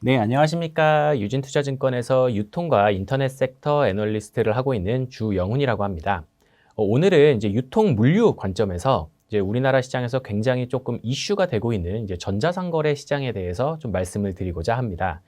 네, 안녕하십니까. 유진투자증권에서 유통과 인터넷 섹터 애널리스트를 하고 있는 주영훈이라고 합니다. 오늘은 이제 유통 물류 관점에서 이제 우리나라 시장에서 굉장히 조금 이슈가 되고 있는 이제 전자상거래 시장에 대해서 좀 말씀을 드리고자 합니다.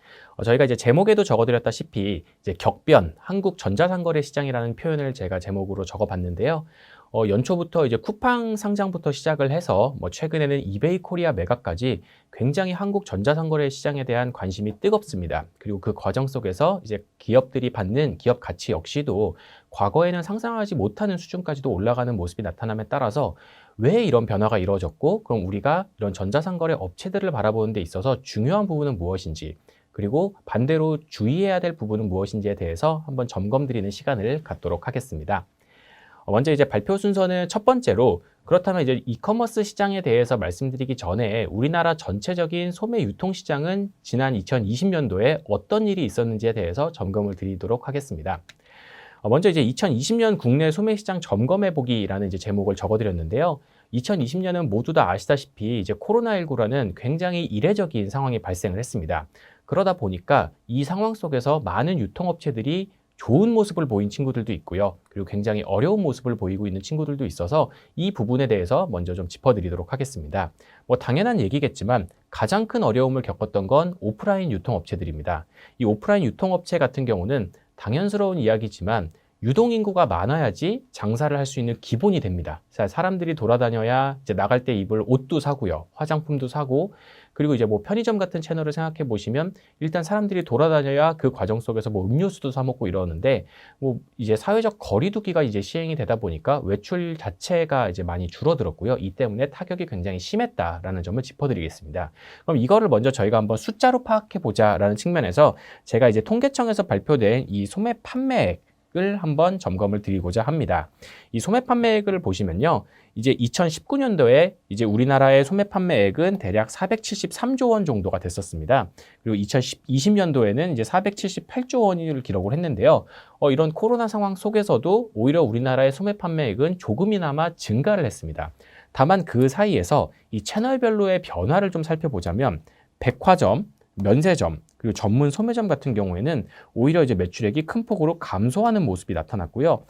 저희가 이제 제목에도 적어드렸다시피 이제 격변 한국 전자상거래 시장이라는 표현을 제가 제목으로 적어봤는데요. 연초부터 이제 쿠팡 상장부터 시작을 해서 최근에는 이베이 코리아 매각까지 굉장히 한국 전자상거래 시장에 대한 관심이 뜨겁습니다. 그리고 그 과정 속에서 이제 기업들이 받는 기업 가치 역시도 과거에는 상상하지 못하는 수준까지도 올라가는 모습이 나타남에 따라서 왜 이런 변화가 이루어졌고, 그럼 우리가 이런 전자상거래 업체들을 바라보는 데 있어서 중요한 부분은 무엇인지, 그리고 반대로 주의해야 될 부분은 무엇인지에 대해서 한번 점검드리는 시간을 갖도록 하겠습니다. 먼저 이제 발표 순서는 첫 번째로, 그렇다면 이제 이커머스 시장에 대해서 말씀드리기 전에 우리나라 전체적인 소매 유통 시장은 지난 2020년도에 어떤 일이 있었는지에 대해서 점검을 드리도록 하겠습니다. 먼저 이제 2020년 국내 소매 시장 점검해 보기라는 이제 제목을 적어드렸는데요. 2020년은 모두 다 아시다시피 이제 코로나19라는 굉장히 이례적인 상황이 발생을 했습니다. 그러다 보니까 이 상황 속에서 많은 유통업체들이 좋은 모습을 보인 친구들도 있고요. 그리고 굉장히 어려운 모습을 보이고 있는 친구들도 있어서 이 부분에 대해서 먼저 좀 짚어드리도록 하겠습니다. 당연한 얘기겠지만 가장 큰 어려움을 겪었던 건 오프라인 유통업체들입니다. 이 오프라인 유통업체 같은 경우는 당연스러운 이야기지만 유동인구가 많아야지 장사를 할 수 있는 기본이 됩니다. 사람들이 돌아다녀야 이제 나갈 때 입을 옷도 사고요. 화장품도 사고, 그리고 이제 편의점 같은 채널을 생각해 보시면 일단 사람들이 돌아다녀야 그 과정 속에서 음료수도 사 먹고 이러는데, 이제 사회적 거리두기가 이제 시행이 되다 보니까 외출 자체가 이제 많이 줄어들었고요. 이 때문에 타격이 굉장히 심했다라는 점을 짚어드리겠습니다. 그럼 이거를 먼저 저희가 한번 숫자로 파악해 보자라는 측면에서 제가 이제 통계청에서 발표된 이 소매 판매액 을 한번 점검을 드리고자 합니다. 이 소매 판매액을 보시면요. 이제 2019년도에 이제 우리나라의 소매 판매액은 대략 473조 원 정도가 됐었습니다. 그리고 2020년도에는 이제 478조 원을 기록을 했는데요. 이런 코로나 상황 속에서도 오히려 우리나라의 소매 판매액은 조금이나마 증가를 했습니다. 다만 그 사이에서 이 채널별로의 변화를 좀 살펴보자면 백화점, 면세점, 그리고 전문 소매점 같은 경우에는 오히려 이제 매출액이 큰 폭으로 감소하는 모습이 나타났고요.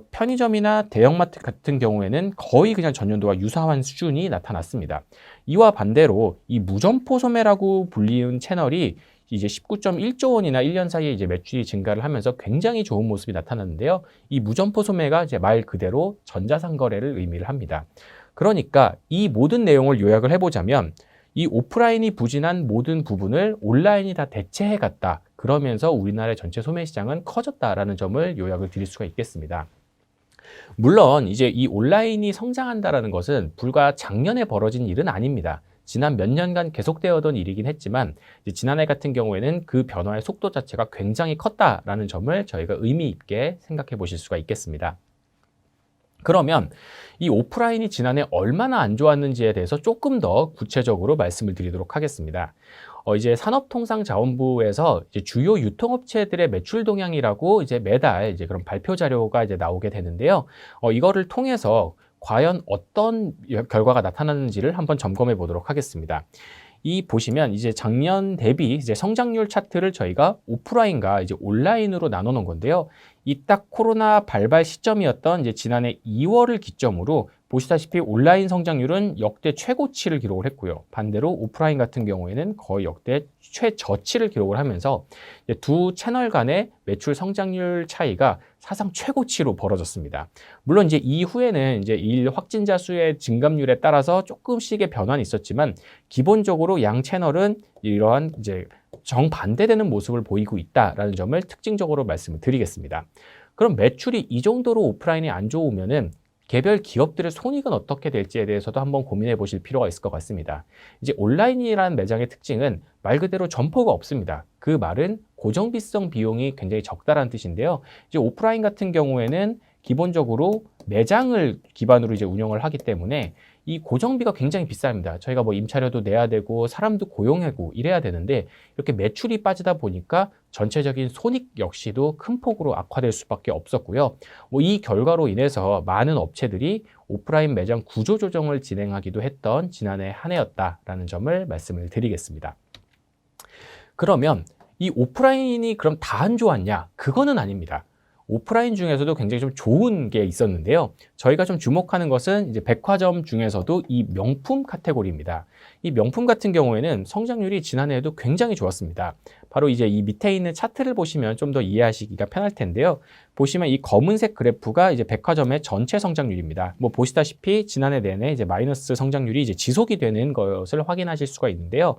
편의점이나 대형마트 같은 경우에는 거의 그냥 전년도와 유사한 수준이 나타났습니다. 이와 반대로 이 무점포 소매라고 불리는 채널이 이제 19.1조 원이나 1년 사이에 이제 매출이 증가를 하면서 굉장히 좋은 모습이 나타났는데요. 이 무점포 소매가 이제 말 그대로 전자상거래를 의미를 합니다. 그러니까 이 모든 내용을 요약을 해보자면 이 오프라인이 부진한 모든 부분을 온라인이 다 대체해 갔다. 그러면서 우리나라의 전체 소매 시장은 커졌다라는 점을 요약을 드릴 수가 있겠습니다. 물론 이제 이 온라인이 성장한다라는 것은 불과 작년에 벌어진 일은 아닙니다. 지난 몇 년간 계속되어던 일이긴 했지만 이제 지난해 같은 경우에는 그 변화의 속도 자체가 굉장히 컸다라는 점을 저희가 의미 있게 생각해 보실 수가 있겠습니다. 그러면 이 오프라인이 지난해 얼마나 안 좋았는지에 대해서 조금 더 구체적으로 말씀을 드리도록 하겠습니다. 이제 산업통상자원부에서 이제 주요 유통업체들의 매출 동향이라고 이제 매달 이제 그런 발표 자료가 이제 나오게 되는데요. 이거를 통해서 과연 어떤 결과가 나타나는지를 한번 점검해 보도록 하겠습니다. 이 보시면 이제 작년 대비 이제 성장률 차트를 저희가 오프라인과 이제 온라인으로 나눠 놓은 건데요. 이 딱 코로나 발발 시점이었던 이제 지난해 2월을 기점으로 보시다시피 온라인 성장률은 역대 최고치를 기록을 했고요. 반대로 오프라인 같은 경우에는 거의 역대 최저치를 기록을 하면서 두 채널 간의 매출 성장률 차이가 사상 최고치로 벌어졌습니다. 물론 이제 이후에는 이제 일 확진자 수의 증감률에 따라서 조금씩의 변화는 있었지만 기본적으로 양 채널은 이러한 이제 정반대되는 모습을 보이고 있다라는 점을 특징적으로 말씀을 드리겠습니다. 그럼 매출이 이 정도로 오프라인이 안 좋으면은 개별 기업들의 손익은 어떻게 될지에 대해서도 한번 고민해 보실 필요가 있을 것 같습니다. 이제 온라인이라는 매장의 특징은 말 그대로 점포가 없습니다. 그 말은 고정비성 비용이 굉장히 적다라는 뜻인데요. 이제 오프라인 같은 경우에는 기본적으로 매장을 기반으로 이제 운영을 하기 때문에 이 고정비가 굉장히 비쌉니다. 저희가 임차료도 내야 되고 사람도 고용하고 이래야 되는데 이렇게 매출이 빠지다 보니까 전체적인 손익 역시도 큰 폭으로 악화될 수밖에 없었고요. 이 결과로 인해서 많은 업체들이 오프라인 매장 구조 조정을 진행하기도 했던 지난해 한 해였다라는 점을 말씀을 드리겠습니다. 그러면 이 오프라인이 그럼 다 안 좋았냐? 그거는 아닙니다. 오프라인 중에서도 굉장히 좀 좋은 게 있었는데요. 저희가 좀 주목하는 것은 이제 백화점 중에서도 이 명품 카테고리입니다. 이 명품 같은 경우에는 성장률이 지난해에도 굉장히 좋았습니다. 바로 이제 이 밑에 있는 차트를 보시면 좀 더 이해하시기가 편할 텐데요. 보시면 이 검은색 그래프가 이제 백화점의 전체 성장률입니다. 뭐 보시다시피 지난해 내내 이제 마이너스 성장률이 이제 지속이 되는 것을 확인하실 수가 있는데요.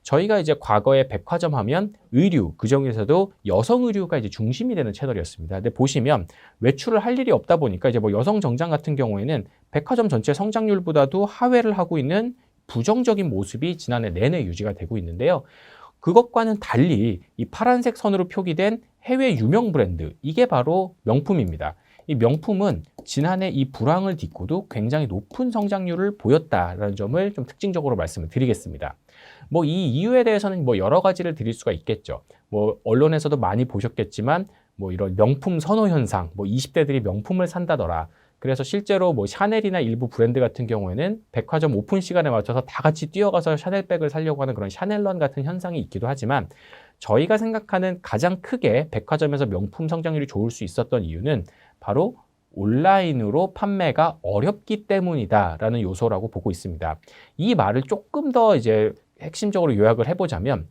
저희가 이제 과거에 백화점 하면 의류, 그 중에서도 여성 의류가 이제 중심이 되는 채널이었습니다. 근데 보시면 외출을 할 일이 없다 보니까 이제 뭐 여성 정장 같은 경우에는 백화점 전체 성장률보다도 하회를 하고 있는 부정적인 모습이 지난해 내내 유지가 되고 있는데요. 그것과는 달리 이 파란색 선으로 표기된 해외 유명 브랜드, 이게 바로 명품입니다. 이 명품은 지난해 이 불황을 딛고도 굉장히 높은 성장률을 보였다라는 점을 좀 특징적으로 말씀을 드리겠습니다. 뭐 이 이유에 대해서는 뭐 여러 가지를 드릴 수가 있겠죠. 뭐 언론에서도 많이 보셨겠지만 뭐 이런 명품 선호 현상, 뭐 20대들이 명품을 산다더라. 그래서 실제로 뭐 샤넬이나 일부 브랜드 같은 경우에는 백화점 오픈 시간에 맞춰서 다 같이 뛰어가서 샤넬백을 사려고 하는 그런 샤넬런 같은 현상이 있기도 하지만, 저희가 생각하는 가장 크게 백화점에서 명품 성장률이 좋을 수 있었던 이유는 바로 온라인으로 판매가 어렵기 때문이다라는 요소라고 보고 있습니다. 이 말을 조금 더 이제 핵심적으로 요약을 해보자면,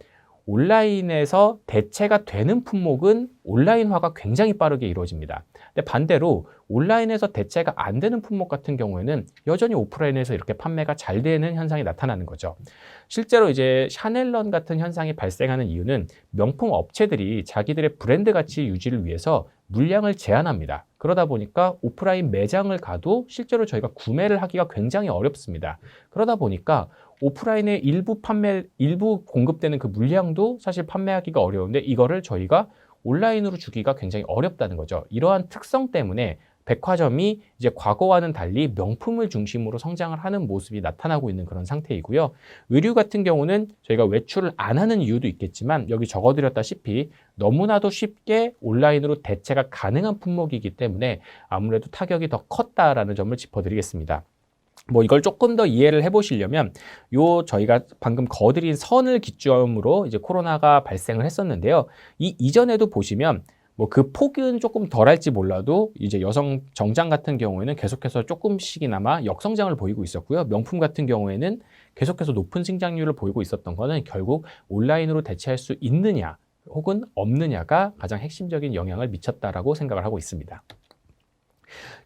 온라인에서 대체가 되는 품목은 온라인화가 굉장히 빠르게 이루어집니다. 근데 반대로 온라인에서 대체가 안 되는 품목 같은 경우에는 여전히 오프라인에서 이렇게 판매가 잘 되는 현상이 나타나는 거죠. 실제로 이제 샤넬런 같은 현상이 발생하는 이유는 명품 업체들이 자기들의 브랜드 가치 유지를 위해서 물량을 제한합니다. 그러다 보니까 오프라인 매장을 가도 실제로 저희가 구매를 하기가 굉장히 어렵습니다. 그러다 보니까 오프라인의 일부 공급되는 그 물량도 사실 판매하기가 어려운데, 이거를 저희가 온라인으로 주기가 굉장히 어렵다는 거죠. 이러한 특성 때문에 백화점이 이제 과거와는 달리 명품을 중심으로 성장을 하는 모습이 나타나고 있는 그런 상태이고요. 의류 같은 경우는 저희가 외출을 안 하는 이유도 있겠지만, 여기 적어드렸다시피 너무나도 쉽게 온라인으로 대체가 가능한 품목이기 때문에 아무래도 타격이 더 컸다라는 점을 짚어드리겠습니다. 뭐 이걸 조금 더 이해를 해보시려면 저희가 방금 거드린 선을 기점으로 이제 코로나가 발생을 했었는데요. 이 이전에도 보시면 뭐 그 폭은 조금 덜할지 몰라도 이제 여성 정장 같은 경우에는 계속해서 조금씩이나마 역성장을 보이고 있었고요. 명품 같은 경우에는 계속해서 높은 성장률을 보이고 있었던 거는 결국 온라인으로 대체할 수 있느냐 혹은 없느냐가 가장 핵심적인 영향을 미쳤다라고 생각을 하고 있습니다.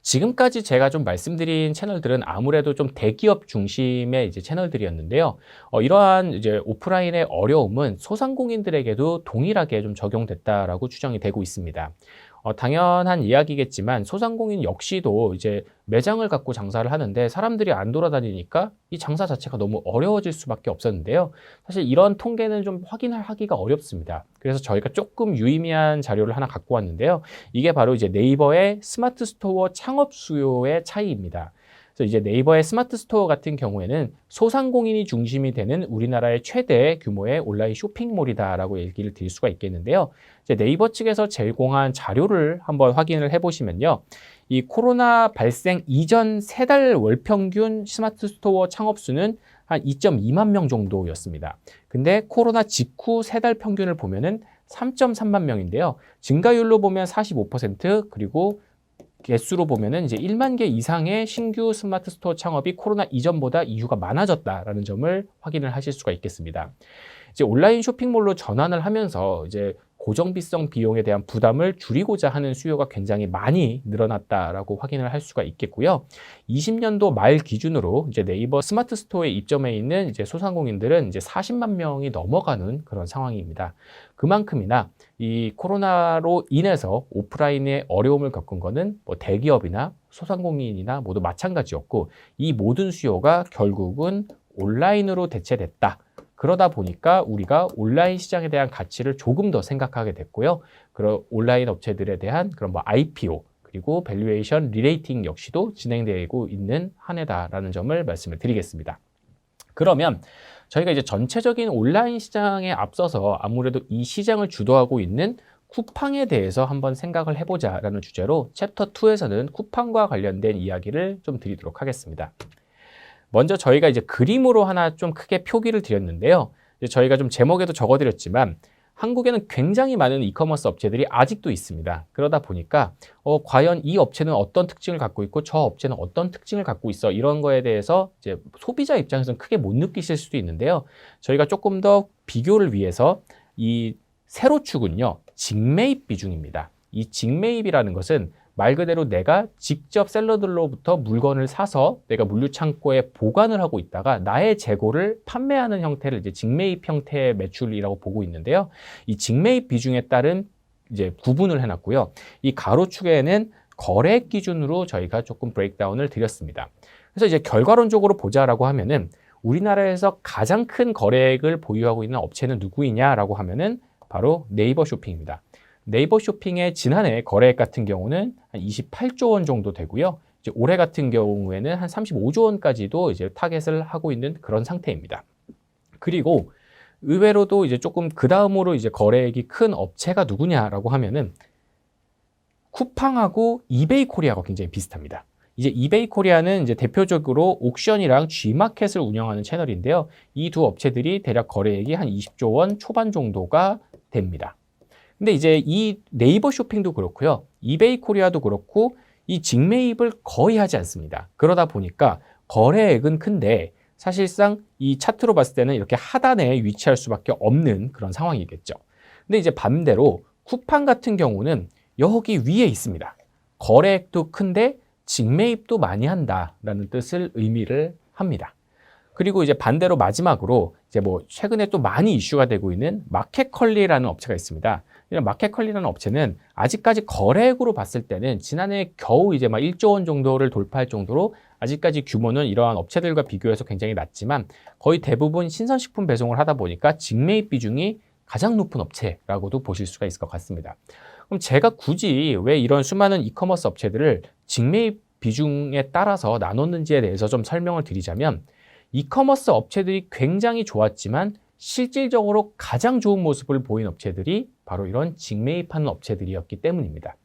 지금까지 제가 좀 말씀드린 채널들은 아무래도 좀 대기업 중심의 이제 채널들이었는데요. 이러한 이제 오프라인의 어려움은 소상공인들에게도 동일하게 좀 적용됐다라고 추정이 되고 있습니다. 당연한 이야기겠지만 소상공인 역시도 이제 매장을 갖고 장사를 하는데 사람들이 안 돌아다니니까 이 장사 자체가 너무 어려워질 수밖에 없었는데요. 사실 이런 통계는 좀 하기가 어렵습니다. 그래서 저희가 조금 유의미한 자료를 하나 갖고 왔는데요. 이게 바로 이제 네이버의 스마트 스토어 창업 수요의 차이입니다. 그래서 이제 네이버의 스마트 스토어 같은 경우에는 소상공인이 중심이 되는 우리나라의 최대 규모의 온라인 쇼핑몰이다라고 얘기를 드릴 수가 있겠는데요. 이제 네이버 측에서 제공한 자료를 한번 확인을 해보시면요. 이 코로나 발생 이전 3달 월 평균 스마트 스토어 창업 수는 한 2.2만 명 정도였습니다. 근데 코로나 직후 3달 평균을 보면은 3.3만 명인데요. 증가율로 보면 45%, 그리고 개수로 보면은 이제 1만 개 이상의 신규 스마트 스토어 창업이 코로나 이전보다 이유가 많아졌다라는 점을 확인을 하실 수가 있겠습니다. 이제 온라인 쇼핑몰로 전환을 하면서 이제 고정비성 비용에 대한 부담을 줄이고자 하는 수요가 굉장히 많이 늘어났다라고 확인을 할 수가 있겠고요. 20년도 말 기준으로 이제 네이버 스마트 스토어에 입점해 있는 이제 소상공인들은 이제 40만 명이 넘어가는 그런 상황입니다. 그만큼이나 이 코로나로 인해서 오프라인의 어려움을 겪은 거는 뭐 대기업이나 소상공인이나 모두 마찬가지였고, 이 모든 수요가 결국은 온라인으로 대체됐다. 그러다 보니까 우리가 온라인 시장에 대한 가치를 조금 더 생각하게 됐고요. 그런 온라인 업체들에 대한 그런 뭐 IPO 그리고 밸류에이션 리레이팅 역시도 진행되고 있는 한 해다라는 점을 말씀을 드리겠습니다. 그러면 저희가 이제 전체적인 온라인 시장에 앞서서 아무래도 이 시장을 주도하고 있는 쿠팡에 대해서 한번 생각을 해보자라는 주제로 챕터 2에서는 쿠팡과 관련된 이야기를 좀 드리도록 하겠습니다. 먼저 저희가 이제 그림으로 하나 좀 크게 표기를 드렸는데요. 이제 저희가 좀 제목에도 적어드렸지만 한국에는 굉장히 많은 이커머스 업체들이 아직도 있습니다. 그러다 보니까 과연 이 업체는 어떤 특징을 갖고 있고 저 업체는 어떤 특징을 갖고 있어, 이런 거에 대해서 이제 소비자 입장에서는 크게 못 느끼실 수도 있는데요. 저희가 조금 더 비교를 위해서 이 세로축은요, 직매입 비중입니다. 이 직매입이라는 것은 말 그대로 내가 직접 셀러들로부터 물건을 사서 내가 물류창고에 보관을 하고 있다가 나의 재고를 판매하는 형태를 이제 직매입 형태의 매출이라고 보고 있는데요. 이 직매입 비중에 따른 이제 구분을 해놨고요. 이 가로축에는 거래액 기준으로 저희가 조금 브레이크다운을 드렸습니다. 그래서 이제 결과론적으로 보자라고 하면은 우리나라에서 가장 큰 거래액을 보유하고 있는 업체는 누구이냐라고 하면은 바로 네이버 쇼핑입니다. 네이버 쇼핑의 지난해 거래액 같은 경우는 한 28조 원 정도 되고요. 이제 올해 같은 경우에는 한 35조 원까지도 이제 타겟을 하고 있는 그런 상태입니다. 그리고 의외로도 이제 조금 그 다음으로 이제 거래액이 큰 업체가 누구냐라고 하면은 쿠팡하고 이베이 코리아가 굉장히 비슷합니다. 이제 이베이 코리아는 이제 대표적으로 옥션이랑 G마켓을 운영하는 채널인데요. 이 두 업체들이 대략 거래액이 한 20조 원 초반 정도가 됩니다. 근데 이제 이 네이버 쇼핑도 그렇고요. 이베이 코리아도 그렇고 이 직매입을 거의 하지 않습니다. 그러다 보니까 거래액은 큰데 사실상 이 차트로 봤을 때는 이렇게 하단에 위치할 수밖에 없는 그런 상황이겠죠. 근데 이제 반대로 쿠팡 같은 경우는 여기 위에 있습니다. 거래액도 큰데 직매입도 많이 한다라는 뜻을 의미를 합니다. 그리고 이제 반대로 마지막으로 이제 뭐 최근에 또 많이 이슈가 되고 있는 마켓컬리라는 업체가 있습니다. 이런 마켓컬리라는 업체는 아직까지 거래액으로 봤을 때는 지난해 겨우 이제 막 1조 원 정도를 돌파할 정도로 아직까지 규모는 이러한 업체들과 비교해서 굉장히 낮지만 거의 대부분 신선식품 배송을 하다 보니까 직매입 비중이 가장 높은 업체라고도 보실 수가 있을 것 같습니다. 그럼 제가 굳이 왜 이런 수많은 이커머스 업체들을 직매입 비중에 따라서 나눴는지에 대해서 좀 설명을 드리자면 이커머스 업체들이 굉장히 좋았지만 실질적으로 가장 좋은 모습을 보인 업체들이 바로 이런 직매입하는 업체들이었기 때문입니다.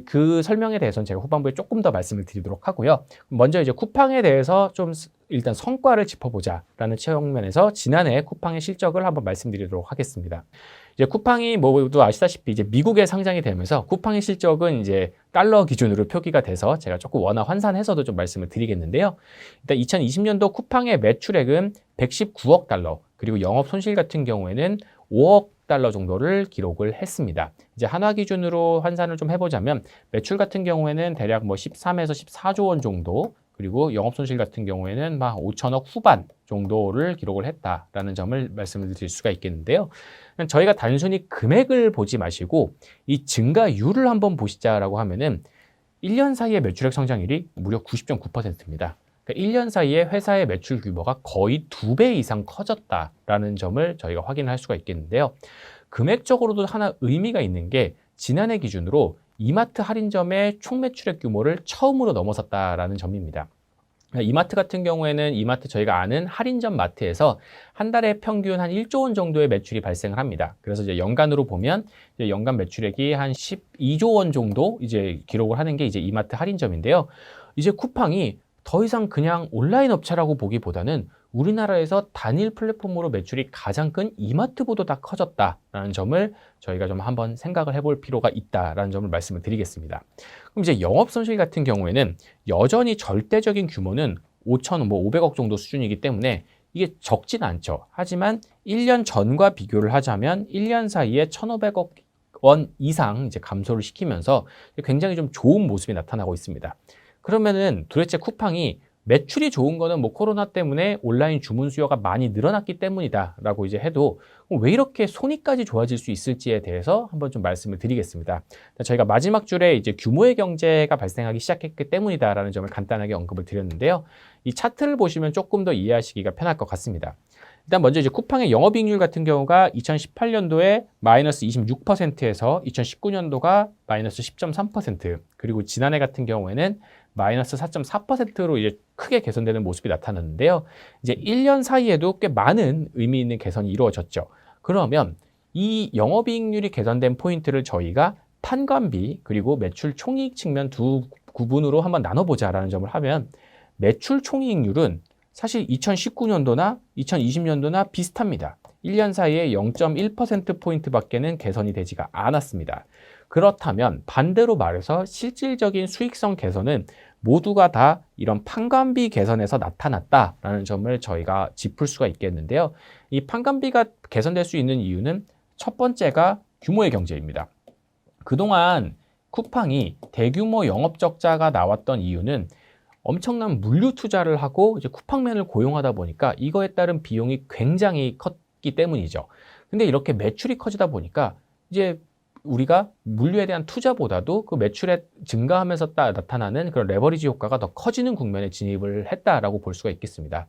그 설명에 대해서는 제가 후반부에 조금 더 말씀을 드리도록 하고요. 먼저 이제 쿠팡에 대해서 좀 일단 성과를 짚어보자라는 측면에서 지난해 쿠팡의 실적을 한번 말씀드리도록 하겠습니다. 이제 쿠팡이 모두 아시다시피 이제 미국에 상장이 되면서 쿠팡의 실적은 이제 달러 기준으로 표기가 돼서 제가 조금 원화 환산해서도 좀 말씀을 드리겠는데요. 일단 2020년도 쿠팡의 매출액은 119억 달러, 그리고 영업 손실 같은 경우에는 5억 달러 정도를 기록을 했습니다. 이제 한화 기준으로 환산을 좀 해보자면 매출 같은 경우에는 대략 뭐 13에서 14조 원 정도, 그리고 영업 손실 같은 경우에는 막 5천억 후반 정도를 기록을 했다라는 점을 말씀을 드릴 수가 있겠는데요. 저희가 단순히 금액을 보지 마시고 이 증가율을 한번 보시자라고 하면은 1년 사이의 매출액 성장률이 무려 90.9%입니다. 그러니까 1년 사이에 회사의 매출 규모가 거의 2배 이상 커졌다라는 점을 저희가 확인할 수가 있겠는데요. 금액적으로도 하나 의미가 있는 게 지난해 기준으로 이마트 할인점의 총 매출액 규모를 처음으로 넘어섰다라는 점입니다. 이마트 같은 경우에는 이마트 저희가 아는 할인점 마트에서 한 달에 평균 한 1조 원 정도의 매출이 발생을 합니다. 그래서 이제 연간으로 보면 이제 연간 매출액이 한 12조 원 정도 이제 기록을 하는 게 이제 이마트 할인점인데요. 이제 쿠팡이 더 이상 그냥 온라인 업체라고 보기보다는 우리나라에서 단일 플랫폼으로 매출이 가장 큰 이마트보다 커졌다라는 점을 저희가 좀 한번 생각을 해볼 필요가 있다라는 점을 말씀을 드리겠습니다. 그럼 이제 영업 손실 같은 경우에는 여전히 절대적인 규모는 500억 정도 수준이기 때문에 이게 적진 않죠. 하지만 1년 전과 비교를 하자면 1년 사이에 1,500억 원 이상 이제 감소를 시키면서 굉장히 좀 좋은 모습이 나타나고 있습니다. 그러면은 도대체 쿠팡이 매출이 좋은 거는 뭐 코로나 때문에 온라인 주문 수요가 많이 늘어났기 때문이다라고 이제 해도 왜 이렇게 손익까지 좋아질 수 있을지에 대해서 한번 좀 말씀을 드리겠습니다. 저희가 마지막 줄에 이제 규모의 경제가 발생하기 시작했기 때문이다라는 점을 간단하게 언급을 드렸는데요. 이 차트를 보시면 조금 더 이해하시기가 편할 것 같습니다. 일단 먼저 이제 쿠팡의 영업이익률 같은 경우가 2018년도에 마이너스 26%에서 2019년도가 마이너스 10.3%, 그리고 지난해 같은 경우에는 마이너스 4.4%로 이제 크게 개선되는 모습이 나타났는데요. 이제 1년 사이에도 꽤 많은 의미 있는 개선이 이루어졌죠. 그러면 이 영업이익률이 개선된 포인트를 저희가 판관비 그리고 매출 총이익 측면 두 구분으로 한번 나눠보자라는 점을 하면 매출 총이익률은 사실 2019년도나 2020년도나 비슷합니다. 1년 사이에 0.1%포인트밖에는 개선이 되지가 않았습니다. 그렇다면 반대로 말해서 실질적인 수익성 개선은 모두가 다 이런 판관비 개선에서 나타났다라는 점을 저희가 짚을 수가 있겠는데요. 이 판관비가 개선될 수 있는 이유는 첫 번째가 규모의 경제입니다. 그동안 쿠팡이 대규모 영업 적자가 나왔던 이유는 엄청난 물류 투자를 하고 이제 쿠팡맨을 고용하다 보니까 이거에 따른 비용이 굉장히 컸기 때문이죠. 근데 이렇게 매출이 커지다 보니까 이제 우리가 물류에 대한 투자보다도 그 매출에 증가하면서 나타나는 그런 레버리지 효과가 더 커지는 국면에 진입을 했다라고 볼 수가 있겠습니다.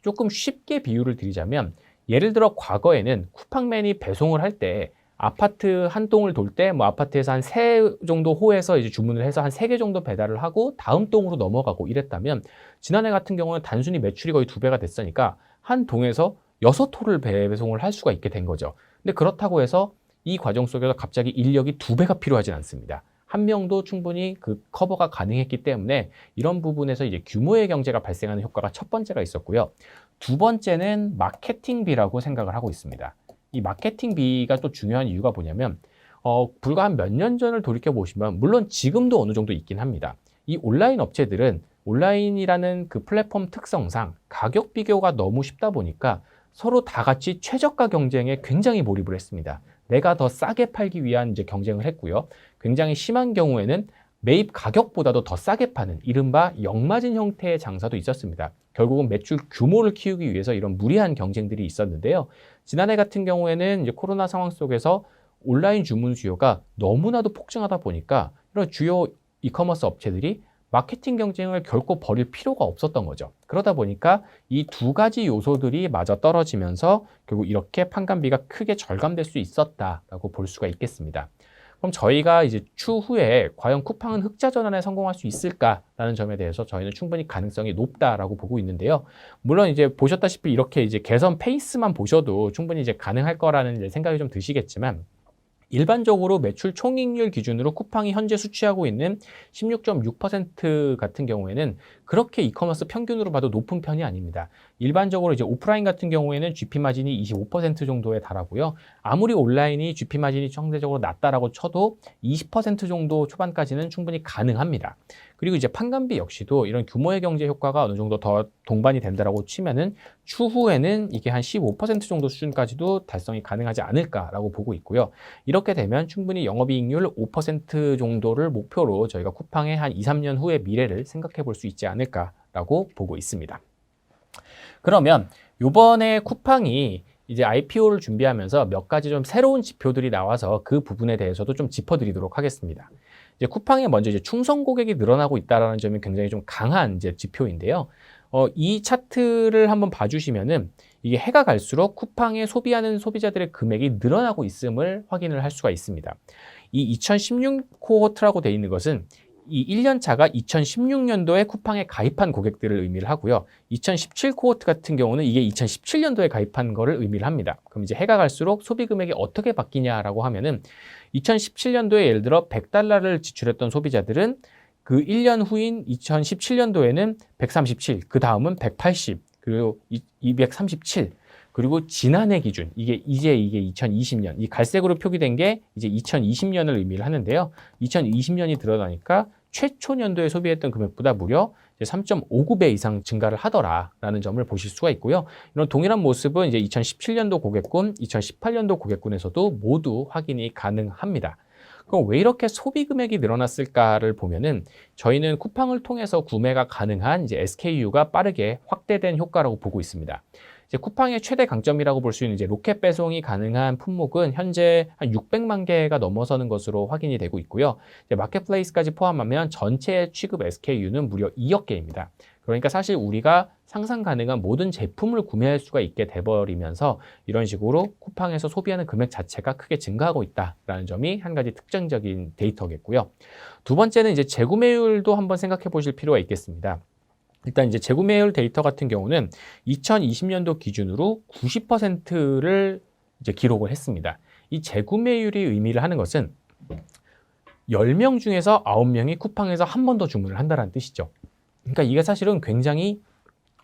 조금 쉽게 비유를 드리자면 예를 들어 과거에는 쿠팡맨이 배송을 할 때 아파트 한 동을 돌 때 뭐 아파트에서 한 3 정도 호에서 이제 주문을 해서 한 3개 정도 배달을 하고 다음 동으로 넘어가고 이랬다면 지난해 같은 경우는 단순히 매출이 거의 2배가 됐으니까 한 동에서 6호를 배송을 할 수가 있게 된 거죠. 근데 그렇다고 해서 이 과정 속에서 갑자기 인력이 2배가 필요하진 않습니다. 한 명도 충분히 그 커버가 가능했기 때문에 이런 부분에서 이제 규모의 경제가 발생하는 효과가 첫 번째가 있었고요. 두 번째는 마케팅비라고 생각을 하고 있습니다. 이 마케팅비가 또 중요한 이유가 뭐냐면 불과 한 몇 년 전을 돌이켜 보시면 물론 지금도 어느 정도 있긴 합니다. 이 온라인 업체들은 온라인이라는 그 플랫폼 특성상 가격 비교가 너무 쉽다 보니까 서로 다 같이 최저가 경쟁에 굉장히 몰입을 했습니다. 내가 더 싸게 팔기 위한 이제 경쟁을 했고요. 굉장히 심한 경우에는 매입 가격보다도 더 싸게 파는 이른바 역마진 형태의 장사도 있었습니다. 결국은 매출 규모를 키우기 위해서 이런 무리한 경쟁들이 있었는데요. 지난해 같은 경우에는 이제 코로나 상황 속에서 온라인 주문 수요가 너무나도 폭증하다 보니까 이런 주요 이커머스 업체들이 마케팅 경쟁을 결코 벌일 필요가 없었던 거죠. 그러다 보니까 이 두 가지 요소들이 맞아 떨어지면서 결국 이렇게 판관비가 크게 절감될 수 있었다라고 볼 수가 있겠습니다. 그럼 저희가 이제 추후에 과연 쿠팡은 흑자 전환에 성공할 수 있을까라는 점에 대해서 저희는 충분히 가능성이 높다라고 보고 있는데요. 물론 이제 보셨다시피 이렇게 이제 개선 페이스만 보셔도 충분히 이제 가능할 거라는 이제 생각이 좀 드시겠지만 일반적으로 매출 총이익률 기준으로 쿠팡이 현재 수취하고 있는 16.6% 같은 경우에는 그렇게 이커머스 평균으로 봐도 높은 편이 아닙니다. 일반적으로 이제 오프라인 같은 경우에는 GP 마진이 25% 정도에 달하고요. 아무리 온라인이 GP 마진이 상대적으로 낮다라고 쳐도 20% 정도 초반까지는 충분히 가능합니다. 그리고 이제 판관비 역시도 이런 규모의 경제 효과가 어느 정도 더 동반이 된다라고 치면은 추후에는 이게 한 15% 정도 수준까지도 달성이 가능하지 않을까라고 보고 있고요. 이렇게 되면 충분히 영업이익률 5% 정도를 목표로 저희가 쿠팡의 한 2, 3년 후의 미래를 생각해 볼 수 있지 않을까라고 보고 있습니다. 그러면 이번에 쿠팡이 이제 IPO를 준비하면서 몇 가지 좀 새로운 지표들이 나와서 그 부분에 대해서도 좀 짚어드리도록 하겠습니다. 이제 쿠팡에 먼저 이제 충성 고객이 늘어나고 있다는 점이 굉장히 좀 강한 이제 지표인데요. 이 차트를 한번 봐주시면은 이게 해가 갈수록 쿠팡에 소비하는 소비자들의 금액이 늘어나고 있음을 확인을 할 수가 있습니다. 이 2016 코호트라고 되어 있는 것은 이 1년 차가 2016년도에 쿠팡에 가입한 고객들을 의미를 하고요. 2017 코호트 같은 경우는 이게 2017년도에 가입한 거를 의미를 합니다. 그럼 이제 해가 갈수록 소비 금액이 어떻게 바뀌냐라고 하면은 2017년도에 예를 들어 $100를 지출했던 소비자들은 그 1년 후인 2017년도에는 137, 그 다음은 180, 그리고 237, 그리고 지난해 기준, 이게 2020년, 이 갈색으로 표기된 게 이제 2020년을 의미를 하는데요. 2020년이 들어가니까 최초 년도에 소비했던 금액보다 무려 3.59배 이상 증가를 하더라라는 점을 보실 수가 있고요. 이런 동일한 모습은 이제 2017년도 고객군, 2018년도 고객군에서도 모두 확인이 가능합니다. 그럼 왜 이렇게 소비 금액이 늘어났을까를 보면은 저희는 쿠팡을 통해서 구매가 가능한 이제 SKU가 빠르게 확대된 효과라고 보고 있습니다. 이제 쿠팡의 최대 강점이라고 볼 수 있는 이제 로켓 배송이 가능한 품목은 현재 한 600만 개가 넘어서는 것으로 확인이 되고 있고요. 이제 마켓플레이스까지 포함하면 전체 취급 SKU는 무려 2억 개입니다. 그러니까 사실 우리가 상상 가능한 모든 제품을 구매할 수가 있게 돼버리면서 이런 식으로 쿠팡에서 소비하는 금액 자체가 크게 증가하고 있다라는 점이 한 가지 특징적인 데이터겠고요. 두 번째는 이제 재구매율도 한번 생각해 보실 필요가 있겠습니다. 일단 이제 재구매율 데이터 같은 경우는 2020년도 기준으로 90%를 이제 기록을 했습니다. 이 재구매율이 의미를 하는 것은 10명 중에서 9명이 쿠팡에서 한 번 더 주문을 한다는 뜻이죠. 그러니까 이게 사실은 굉장히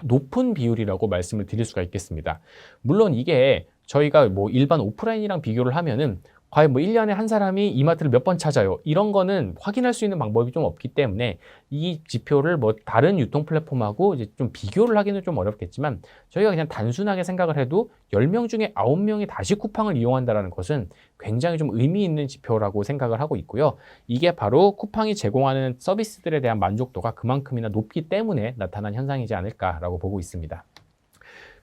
높은 비율이라고 말씀을 드릴 수가 있겠습니다. 물론 이게 저희가 뭐 일반 오프라인이랑 비교를 하면은 과연 뭐 1년에 한 사람이 이마트를 몇 번 찾아요? 이런 거는 확인할 수 있는 방법이 좀 없기 때문에 이 지표를 뭐 다른 유통 플랫폼하고 이제 좀 비교를 하기는 좀 어렵겠지만 저희가 그냥 단순하게 생각을 해도 10명 중에 9명이 다시 쿠팡을 이용한다는 것은 굉장히 좀 의미 있는 지표라고 생각을 하고 있고요. 이게 바로 쿠팡이 제공하는 서비스들에 대한 만족도가 그만큼이나 높기 때문에 나타난 현상이지 않을까라고 보고 있습니다.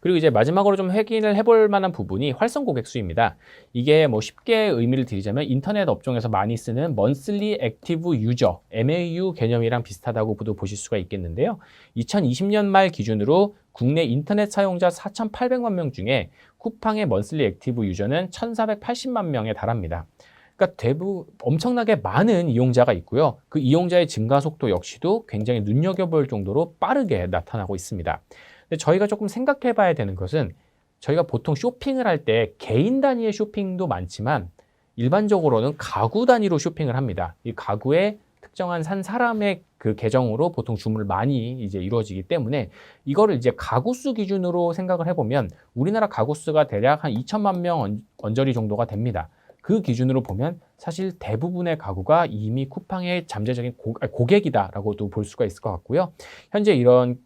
그리고 이제 마지막으로 좀 확인을 해볼 만한 부분이 활성 고객 수입니다. 이게 뭐 쉽게 의미를 드리자면 인터넷 업종에서 많이 쓰는 Monthly Active User, MAU 개념이랑 비슷하다고도 보실 수가 있겠는데요. 2020년 말 기준으로 국내 인터넷 사용자 4,800만 명 중에 쿠팡의 Monthly Active User는 1,480만 명에 달합니다. 그러니까 엄청나게 많은 이용자가 있고요. 그 이용자의 증가 속도 역시도 굉장히 눈여겨볼 정도로 빠르게 나타나고 있습니다. 근데 저희가 조금 생각해 봐야 되는 것은 저희가 보통 쇼핑을 할 때 개인 단위의 쇼핑도 많지만 일반적으로는 가구 단위로 쇼핑을 합니다. 이 가구의 특정한 한 사람의 그 계정으로 보통 주문을 많이 이제 이루어지기 때문에 이거를 이제 가구 수 기준으로 생각을 해보면 우리나라 가구 수가 대략 한 2천만 명 언저리 정도가 됩니다. 그 기준으로 보면 사실 대부분의 가구가 이미 쿠팡의 잠재적인 고객이다라고도 볼 수가 있을 것 같고요. 현재 이런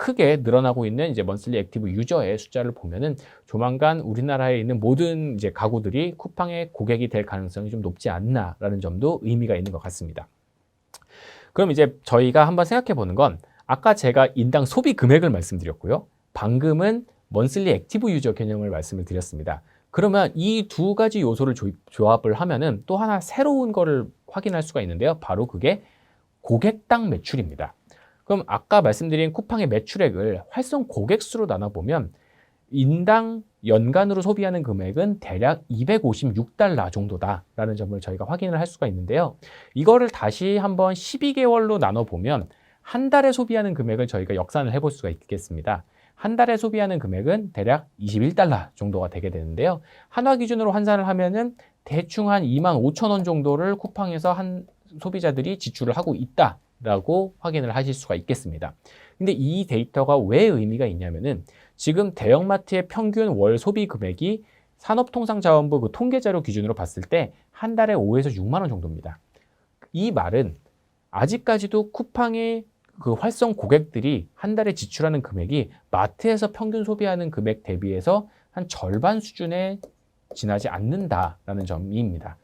크게 늘어나고 있는 이제 먼슬리 액티브 유저의 숫자를 보면은 조만간 우리나라에 있는 모든 이제 가구들이 쿠팡의 고객이 될 가능성이 좀 높지 않나라는 점도 의미가 있는 것 같습니다. 그럼 이제 저희가 한번 생각해 보는 건 아까 제가 인당 소비 금액을 말씀드렸고요. 방금은 먼슬리 액티브 유저 개념을 말씀을 드렸습니다. 그러면 이 두 가지 요소를 조합을 하면은 또 하나 새로운 거를 확인할 수가 있는데요. 바로 그게 고객당 매출입니다. 그럼 아까 말씀드린 쿠팡의 매출액을 활성 고객 수로 나눠보면 인당 연간으로 소비하는 금액은 대략 256달러 정도다라는 점을 저희가 확인을 할 수가 있는데요. 이거를 다시 한번 12개월로 나눠보면 한 달에 소비하는 금액을 저희가 역산을 해볼 수가 있겠습니다. 한 달에 소비하는 금액은 대략 21달러 정도가 되게 되는데요. 한화 기준으로 환산을 하면은 대충 한 25,000원 정도를 쿠팡에서 한 소비자들이 지출을 하고 있다라고 확인을 하실 수가 있겠습니다. 근데 이 데이터가 왜 의미가 있냐면은 지금 대형마트의 평균 월 소비 금액이 산업통상자원부 그 통계자료 기준으로 봤을 때 한 달에 5에서 6만 원 정도입니다. 이 말은 아직까지도 쿠팡의 그 활성 고객들이 한 달에 지출하는 금액이 마트에서 평균 소비하는 금액 대비해서 한 절반 수준에 지나지 않는다라는 점입니다.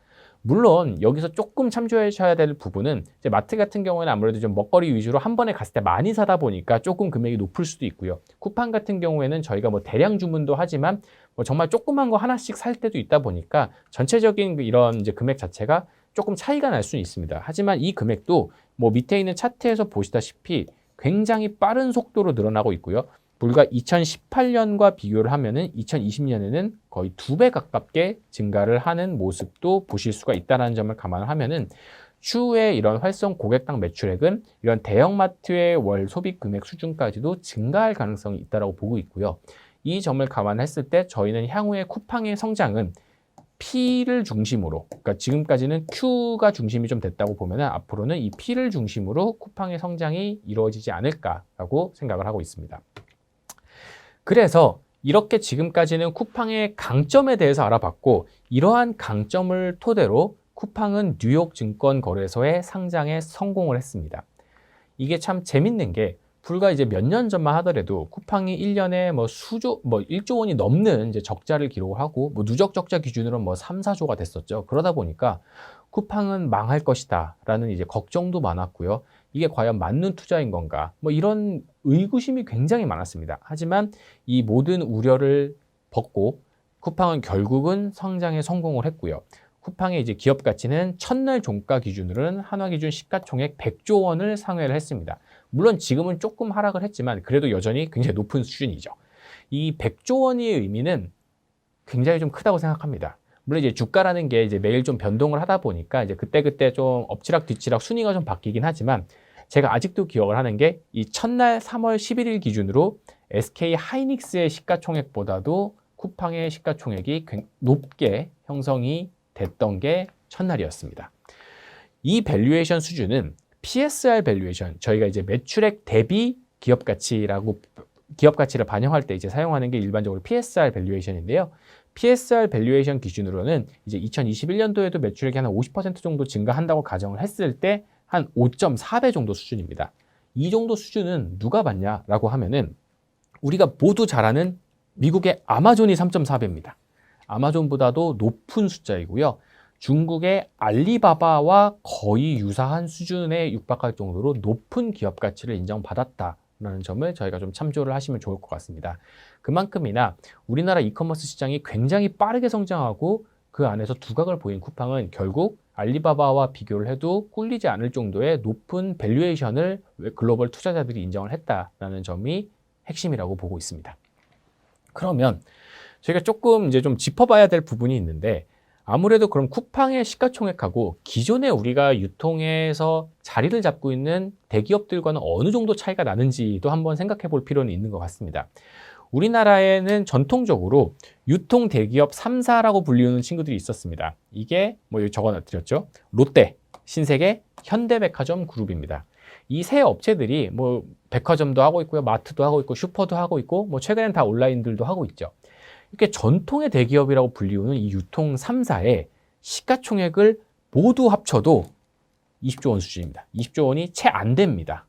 물론 여기서 조금 참조하셔야 될 부분은 이제 마트 같은 경우에는 아무래도 좀 먹거리 위주로 한 번에 갔을 때 많이 사다 보니까 조금 금액이 높을 수도 있고요. 쿠팡 같은 경우에는 저희가 뭐 대량 주문도 하지만 뭐 정말 조그만 거 하나씩 살 때도 있다 보니까 전체적인 이런 이제 금액 자체가 조금 차이가 날 수는 있습니다. 하지만 이 금액도 뭐 밑에 있는 차트에서 보시다시피 굉장히 빠른 속도로 늘어나고 있고요. 불과 2018년과 비교를 하면은 2020년에는 거의 2배 가깝게 증가를 하는 모습도 보실 수가 있다는 점을 감안을 하면은 추후에 이런 활성 고객당 매출액은 이런 대형마트의 월 소비 금액 수준까지도 증가할 가능성이 있다고 보고 있고요. 이 점을 감안했을 때 저희는 향후에 쿠팡의 성장은 P를 중심으로, 그러니까 지금까지는 Q가 중심이 좀 됐다고 보면은 앞으로는 이 P를 중심으로 쿠팡의 성장이 이루어지지 않을까라고 생각을 하고 있습니다. 그래서 이렇게 지금까지는 쿠팡의 강점에 대해서 알아봤고 이러한 강점을 토대로 쿠팡은 뉴욕 증권거래소의 상장에 성공을 했습니다. 이게 참 재밌는 게 불과 이제 몇 년 전만 하더라도 쿠팡이 1년에 뭐 1조 원이 넘는 이제 적자를 기록하고 뭐 누적 적자 기준으로 뭐 3, 4조가 됐었죠. 그러다 보니까 쿠팡은 망할 것이다라는 이제 걱정도 많았고요. 이게 과연 맞는 투자인 건가? 뭐 이런 의구심이 굉장히 많았습니다. 하지만 이 모든 우려를 벗고 쿠팡은 결국은 성장에 성공을 했고요. 쿠팡의 이제 기업 가치는 첫날 종가 기준으로는 한화 기준 시가총액 100조 원을 상회를 했습니다. 물론 지금은 조금 하락을 했지만 그래도 여전히 굉장히 높은 수준이죠. 이 100조 원의 의미는 굉장히 좀 크다고 생각합니다. 물론 이제 주가라는 게 이제 매일 좀 변동을 하다 보니까 이제 그때그때 좀 엎치락 뒤치락 순위가 좀 바뀌긴 하지만 제가 아직도 기억을 하는 게 이 첫날 3월 11일 기준으로 SK 하이닉스의 시가총액보다도 쿠팡의 시가총액이 높게 형성이 됐던 게 첫날이었습니다. 이 밸류에이션 수준은 PSR 밸류에이션, 저희가 이제 매출액 대비 기업 가치를 반영할 때 이제 사용하는 게 일반적으로 PSR 밸류에이션인데요. PSR 밸류에이션 기준으로는 이제 2021년도에도 매출액이 한 50% 정도 증가한다고 가정을 했을 때 한 5.4배 정도 수준입니다. 이 정도 수준은 누가 받냐라고 하면은 우리가 모두 잘 아는 미국의 아마존이 3.4배입니다. 아마존보다도 높은 숫자이고요. 중국의 알리바바와 거의 유사한 수준에 육박할 정도로 높은 기업 가치를 인정받았다라는 점을 저희가 좀 참조를 하시면 좋을 것 같습니다. 그만큼이나 우리나라 이커머스 시장이 굉장히 빠르게 성장하고 그 안에서 두각을 보인 쿠팡은 결국 알리바바와 비교를 해도 꿀리지 않을 정도의 높은 밸류에이션을 글로벌 투자자들이 인정을 했다라는 점이 핵심이라고 보고 있습니다. 그러면 저희가 조금 이제 좀 짚어봐야 될 부분이 있는데, 아무래도 그럼 쿠팡의 시가총액하고 기존에 우리가 유통에서 자리를 잡고 있는 대기업들과는 어느 정도 차이가 나는지도 한번 생각해 볼 필요는 있는 것 같습니다. 우리나라에는 전통적으로 유통 대기업 3사라고 불리우는 친구들이 있었습니다. 이게 뭐 여기 적어드렸죠. 롯데, 신세계, 현대백화점 그룹입니다. 이 세 업체들이 뭐 백화점도 하고 있고요, 마트도 하고 있고, 슈퍼도 하고 있고, 뭐 최근엔 다 온라인들도 하고 있죠. 이렇게 전통의 대기업이라고 불리우는 이 유통 3사의 시가총액을 모두 합쳐도 20조 원 수준입니다. 20조 원이 채 안 됩니다.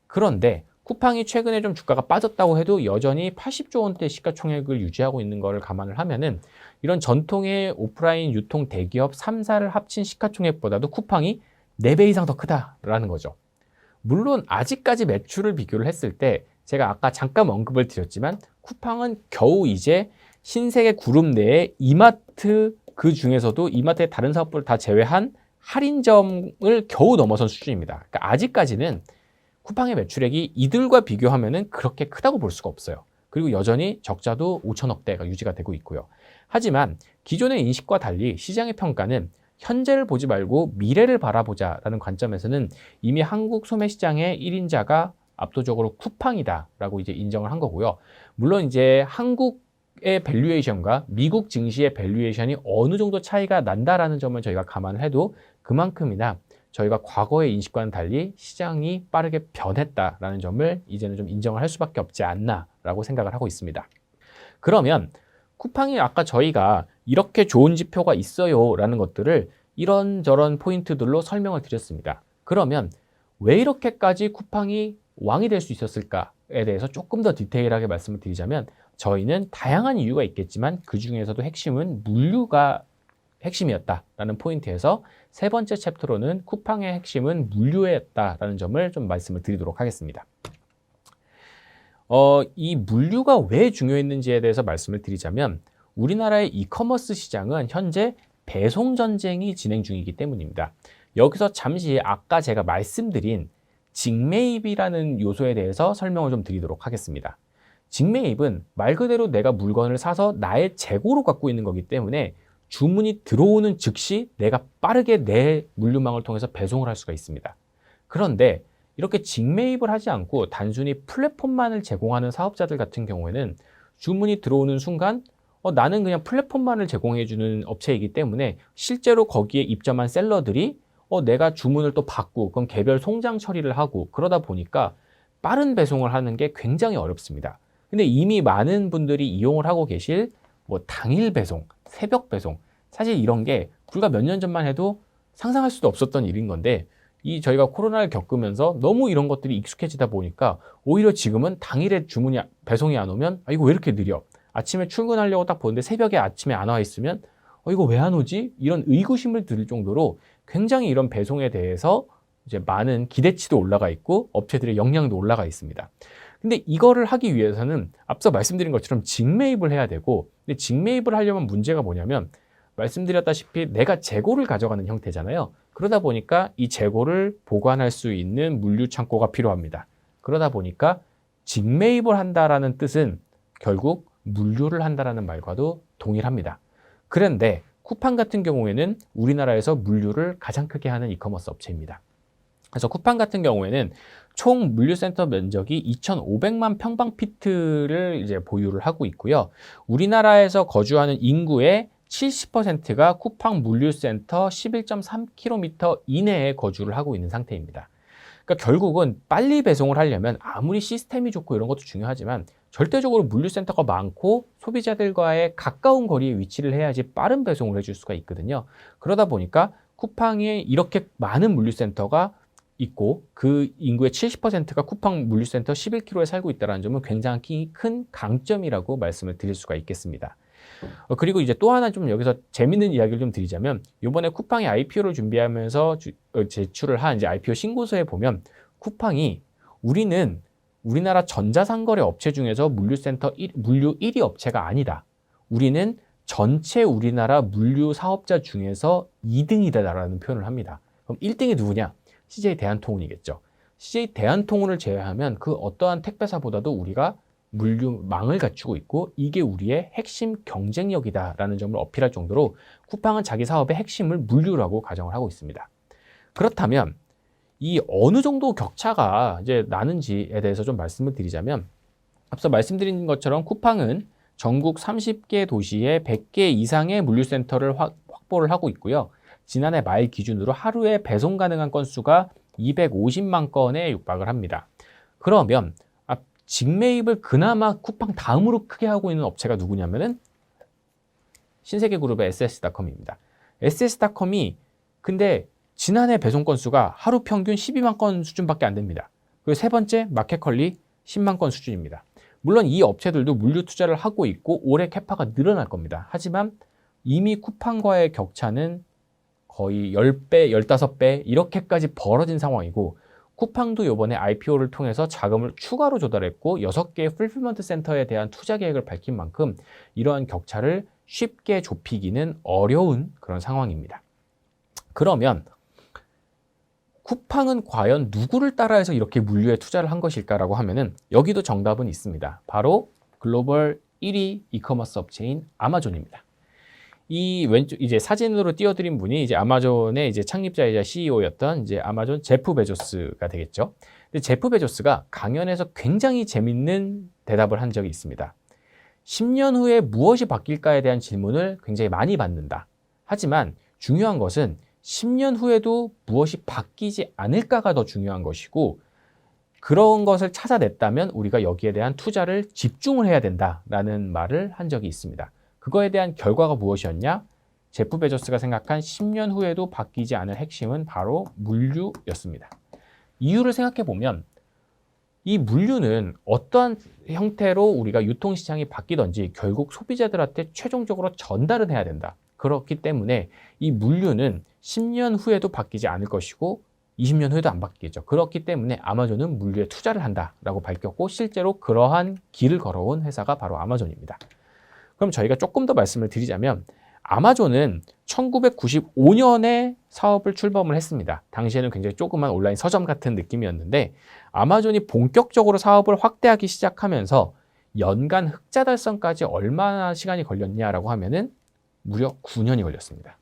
그런데 쿠팡이 최근에 좀 주가가 빠졌다고 해도 여전히 80조 원대 시가총액을 유지하고 있는 것을 감안을 하면은 이런 전통의 오프라인 유통 대기업 3사를 합친 시가총액보다도 쿠팡이 4배 이상 더 크다라는 거죠. 물론 아직까지 매출을 비교를 했을 때 제가 아까 잠깐 언급을 드렸지만 쿠팡은 겨우 이제 신세계 그룹 내에 이마트, 그 중에서도 이마트의 다른 사업부를 다 제외한 할인점을 겨우 넘어선 수준입니다. 그러니까 아직까지는 쿠팡의 매출액이 이들과 비교하면은 그렇게 크다고 볼 수가 없어요. 그리고 여전히 적자도 5천억대가 유지가 되고 있고요. 하지만 기존의 인식과 달리 시장의 평가는 현재를 보지 말고 미래를 바라보자라는 관점에서는 이미 한국 소매 시장의 1인자가 압도적으로 쿠팡이다라고 이제 인정을 한 거고요. 물론 이제 한국의 밸류에이션과 미국 증시의 밸류에이션이 어느 정도 차이가 난다라는 점을 저희가 감안을 해도 그만큼이나 저희가 과거의 인식과는 달리 시장이 빠르게 변했다라는 점을 이제는 좀 인정을 할 수밖에 없지 않나라고 생각을 하고 있습니다. 그러면 쿠팡이 아까 저희가 이렇게 좋은 지표가 있어요라는 것들을 이런저런 포인트들로 설명을 드렸습니다. 그러면 왜 이렇게까지 쿠팡이 왕이 될 수 있었을까에 대해서 조금 더 디테일하게 말씀을 드리자면 저희는 다양한 이유가 있겠지만 그 중에서도 핵심은 물류가 핵심이었다라는 포인트에서 세 번째 챕터로는 쿠팡의 핵심은 물류였다라는 점을 좀 말씀을 드리도록 하겠습니다. 이 물류가 왜 중요했는지에 대해서 말씀을 드리자면 우리나라의 이커머스 시장은 현재 배송 전쟁이 진행 중이기 때문입니다. 여기서 잠시 아까 제가 말씀드린 직매입이라는 요소에 대해서 설명을 좀 드리도록 하겠습니다. 직매입은 말 그대로 내가 물건을 사서 나의 재고로 갖고 있는 거기 때문에 주문이 들어오는 즉시 내가 빠르게 내 물류망을 통해서 배송을 할 수가 있습니다. 그런데 이렇게 직매입을 하지 않고 단순히 플랫폼만을 제공하는 사업자들 같은 경우에는 주문이 들어오는 순간 나는 그냥 플랫폼만을 제공해주는 업체이기 때문에 실제로 거기에 입점한 셀러들이 내가 주문을 또 받고 그럼 개별 송장 처리를 하고 그러다 보니까 빠른 배송을 하는 게 굉장히 어렵습니다. 근데 이미 많은 분들이 이용을 하고 계실 뭐 당일 배송, 새벽 배송, 사실 이런 게 불과 몇 년 전만 해도 상상할 수도 없었던 일인 건데 저희가 코로나를 겪으면서 너무 이런 것들이 익숙해지다 보니까 오히려 지금은 당일에 주문이 배송이 안 오면 이거 왜 이렇게 느려? 아침에 출근하려고 딱 보는데 새벽에 아침에 안 와 있으면 이거 왜 안 오지? 이런 의구심을 들 정도로 굉장히 이런 배송에 대해서 이제 많은 기대치도 올라가 있고 업체들의 역량도 올라가 있습니다. 근데 이거를 하기 위해서는 앞서 말씀드린 것처럼 직매입을 해야 되고, 근데 직매입을 하려면 문제가 뭐냐면 말씀드렸다시피 내가 재고를 가져가는 형태잖아요. 그러다 보니까 이 재고를 보관할 수 있는 물류 창고가 필요합니다. 그러다 보니까 직매입을 한다라는 뜻은 결국 물류를 한다라는 말과도 동일합니다. 그런데 쿠팡 같은 경우에는 우리나라에서 물류를 가장 크게 하는 이커머스 업체입니다. 그래서 쿠팡 같은 경우에는 총 물류센터 면적이 2,500만 평방피트를 이제 보유를 하고 있고요. 우리나라에서 거주하는 인구의 70%가 쿠팡 물류센터 11.3km 이내에 거주를 하고 있는 상태입니다. 그러니까 결국은 빨리 배송을 하려면 아무리 시스템이 좋고 이런 것도 중요하지만 절대적으로 물류센터가 많고 소비자들과의 가까운 거리에 위치를 해야지 빠른 배송을 해줄 수가 있거든요. 그러다 보니까 쿠팡에 이렇게 많은 물류센터가 있고 그 인구의 70%가 쿠팡 물류센터 11km에 살고 있다는 점은 굉장히 큰 강점이라고 말씀을 드릴 수가 있겠습니다. 그리고 이제 또 하나 좀 여기서 재밌는 이야기를 좀 드리자면 이번에 쿠팡이 IPO를 준비하면서 제출을 한 이제 IPO 신고서에 보면 쿠팡이 우리는 우리나라 전자상거래 업체 중에서 물류 1위 업체가 아니다. 우리는 전체 우리나라 물류 사업자 중에서 2등이다라는 표현을 합니다. 그럼 1등이 누구냐? CJ 대한통운이겠죠. CJ 대한통운을 제외하면 그 어떠한 택배사보다도 우리가 물류망을 갖추고 있고 이게 우리의 핵심 경쟁력이다라는 점을 어필할 정도로 쿠팡은 자기 사업의 핵심을 물류라고 가정을 하고 있습니다. 그렇다면 이 어느 정도 격차가 이제 나는지에 대해서 좀 말씀을 드리자면 앞서 말씀드린 것처럼 쿠팡은 전국 30개 도시에 100개 이상의 물류센터를 확보를 하고 있고요. 지난해 말 기준으로 하루에 배송 가능한 건수가 250만 건에 육박을 합니다. 그러면 직매입을 그나마 쿠팡 다음으로 크게 하고 있는 업체가 누구냐면은 신세계그룹의 SS닷컴입니다. SS닷컴이 근데 지난해 배송 건수가 하루 평균 12만 건 수준밖에 안 됩니다. 그리고 세 번째 마켓컬리 10만 건 수준입니다. 물론 이 업체들도 물류 투자를 하고 있고 올해 캐파가 늘어날 겁니다. 하지만 이미 쿠팡과의 격차는 거의 10배, 15배 이렇게까지 벌어진 상황이고 쿠팡도 이번에 IPO를 통해서 자금을 추가로 조달했고 6개의 풀필먼트 센터에 대한 투자 계획을 밝힌 만큼 이러한 격차를 쉽게 좁히기는 어려운 그런 상황입니다. 그러면 쿠팡은 과연 누구를 따라해서 이렇게 물류에 투자를 한 것일까라고 하면은 여기도 정답은 있습니다. 바로 글로벌 1위 이커머스 업체인 아마존입니다. 이 왼쪽 이제 사진으로 띄워드린 분이 이제 아마존의 이제 창립자이자 CEO였던 이제 아마존 제프 베조스가 되겠죠. 근데 제프 베조스가 강연에서 굉장히 재밌는 대답을 한 적이 있습니다. 10년 후에 무엇이 바뀔까에 대한 질문을 굉장히 많이 받는다. 하지만 중요한 것은 10년 후에도 무엇이 바뀌지 않을까가 더 중요한 것이고 그런 것을 찾아냈다면 우리가 여기에 대한 투자를 집중을 해야 된다라는 말을 한 적이 있습니다. 그거에 대한 결과가 무엇이었냐? 제프 베조스가 생각한 10년 후에도 바뀌지 않을 핵심은 바로 물류였습니다. 이유를 생각해 보면 이 물류는 어떠한 형태로 우리가 유통시장이 바뀌든지 결국 소비자들한테 최종적으로 전달은 해야 된다. 그렇기 때문에 이 물류는 10년 후에도 바뀌지 않을 것이고 20년 후에도 안 바뀌겠죠. 그렇기 때문에 아마존은 물류에 투자를 한다라고 밝혔고 실제로 그러한 길을 걸어온 회사가 바로 아마존입니다. 그럼 저희가 조금 더 말씀을 드리자면 아마존은 1995년에 사업을 출범을 했습니다. 당시에는 굉장히 조그만 온라인 서점 같은 느낌이었는데 아마존이 본격적으로 사업을 확대하기 시작하면서 연간 흑자 달성까지 얼마나 시간이 걸렸냐라고 하면은 무려 9년이 걸렸습니다.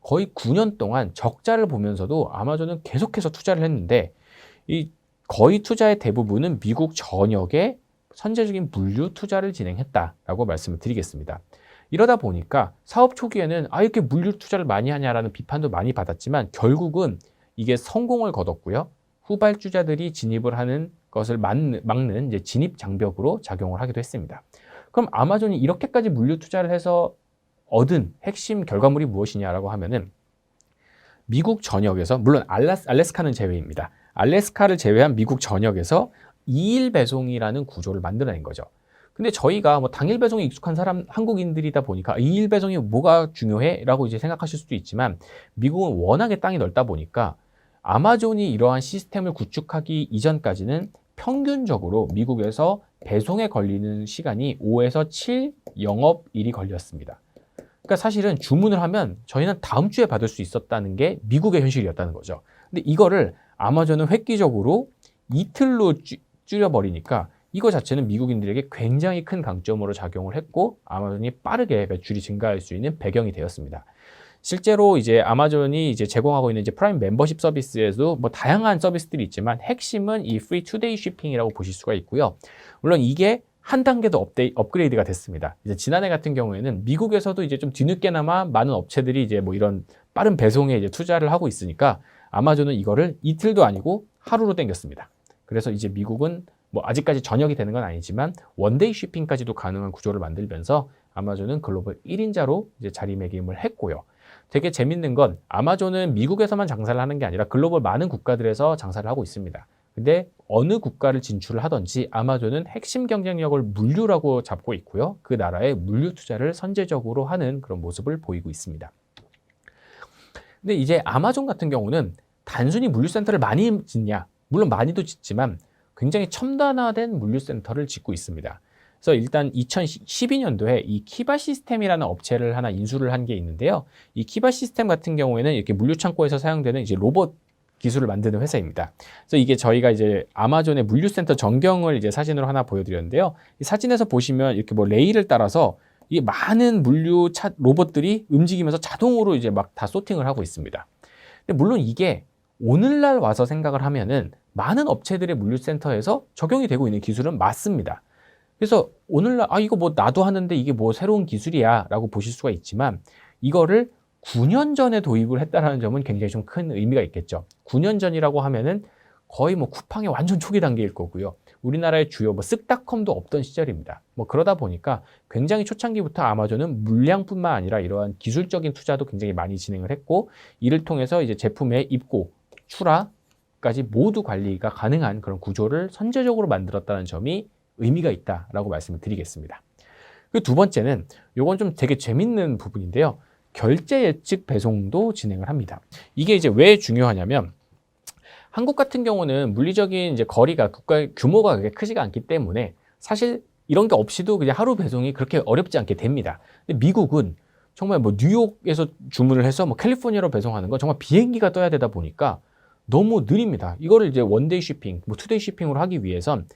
거의 9년 동안 적자를 보면서도 아마존은 계속해서 투자를 했는데 이 거의 투자의 대부분은 미국 전역에 선제적인 물류 투자를 진행했다라고 말씀을 드리겠습니다. 이러다 보니까 사업 초기에는 이렇게 물류 투자를 많이 하냐라는 비판도 많이 받았지만 결국은 이게 성공을 거뒀고요. 후발주자들이 진입을 하는 것을 막는 이제 진입 장벽으로 작용을 하기도 했습니다. 그럼 아마존이 이렇게까지 물류 투자를 해서 얻은 핵심 결과물이 무엇이냐라고 하면은 미국 전역에서 물론 알래스카는 제외입니다. 알래스카를 제외한 미국 전역에서 2일 배송이라는 구조를 만들어낸 거죠. 근데 저희가 뭐 당일 배송에 익숙한 한국인들이다 보니까 2일 배송이 뭐가 중요해? 라고 이제 생각하실 수도 있지만 미국은 워낙에 땅이 넓다 보니까 아마존이 이러한 시스템을 구축하기 이전까지는 평균적으로 미국에서 배송에 걸리는 시간이 5에서 7 영업일이 걸렸습니다. 그러니까 사실은 주문을 하면 저희는 다음 주에 받을 수 있었다는 게 미국의 현실이었다는 거죠. 근데 이거를 아마존은 획기적으로 이틀로 줄여버리니까 이거 자체는 미국인들에게 굉장히 큰 강점으로 작용을 했고 아마존이 빠르게 매출이 증가할 수 있는 배경이 되었습니다. 실제로 이제 아마존이 이제 제공하고 있는 이제 프라임 멤버십 서비스에도 뭐 다양한 서비스들이 있지만 핵심은 이 프리 투데이 쉬핑이라고 보실 수가 있고요. 물론 이게 한 단계 더 업그레이드가 됐습니다. 이제 지난해 같은 경우에는 미국에서도 이제 좀 뒤늦게나마 많은 업체들이 이제 뭐 이런 빠른 배송에 이제 투자를 하고 있으니까 아마존은 이거를 이틀도 아니고 하루로 당겼습니다. 그래서 이제 미국은 뭐 아직까지 전역이 되는 건 아니지만 원데이 쇼핑까지도 가능한 구조를 만들면서 아마존은 글로벌 1인자로 이제 자리매김을 했고요. 되게 재밌는 건 아마존은 미국에서만 장사를 하는 게 아니라 글로벌 많은 국가들에서 장사를 하고 있습니다. 근데 어느 국가를 진출을 하든지 아마존은 핵심 경쟁력을 물류라고 잡고 있고요. 그 나라의 물류 투자를 선제적으로 하는 그런 모습을 보이고 있습니다. 근데 이제 아마존 같은 경우는 단순히 물류센터를 많이 짓냐? 물론 많이도 짓지만 굉장히 첨단화된 물류센터를 짓고 있습니다. 그래서 일단 2012년도에 이 키바 시스템이라는 업체를 하나 인수를 한 게 있는데요. 이 키바 시스템 같은 경우에는 이렇게 물류 창고에서 사용되는 이제 로봇 기술을 만드는 회사입니다. 그래서 이게 저희가 이제 아마존의 물류센터 전경을 이제 사진으로 하나 보여드렸는데요. 이 사진에서 보시면 이렇게 뭐 레일을 따라서 이 많은 물류 로봇들이 움직이면서 자동으로 이제 막 다 소팅을 하고 있습니다. 근데 물론 이게 오늘날 와서 생각을 하면은 많은 업체들의 물류센터에서 적용이 되고 있는 기술은 맞습니다. 그래서 오늘날 이거 뭐 나도 하는데 이게 뭐 새로운 기술이야 라고 보실 수가 있지만 이거를 9년 전에 도입을 했다는 점은 굉장히 좀 큰 의미가 있겠죠. 9년 전이라고 하면은 거의 뭐 쿠팡의 완전 초기 단계일 거고요. 우리나라의 주요 뭐 쓱닷컴도 없던 시절입니다. 뭐 그러다 보니까 굉장히 초창기부터 아마존은 물량뿐만 아니라 이러한 기술적인 투자도 굉장히 많이 진행을 했고 이를 통해서 이제 제품의 입고, 출하까지 모두 관리가 가능한 그런 구조를 선제적으로 만들었다는 점이 의미가 있다라고 말씀을 드리겠습니다. 그 두 번째는 이건 좀 되게 재밌는 부분인데요. 결제 예측 배송도 진행을 합니다. 이게 이제 왜 중요하냐면 한국 같은 경우는 물리적인 이제 거리가 국가의 규모가 그렇게 크지가 않기 때문에 사실 이런 게 없이도 그냥 하루 배송이 그렇게 어렵지 않게 됩니다. 근데 미국은 정말 뭐 뉴욕에서 주문을 해서 뭐 캘리포니아로 배송하는 건 정말 비행기가 떠야 되다 보니까 너무 느립니다. 이거를 이제 원데이 쇼핑, 뭐 투데이 쇼핑으로 하기 위해선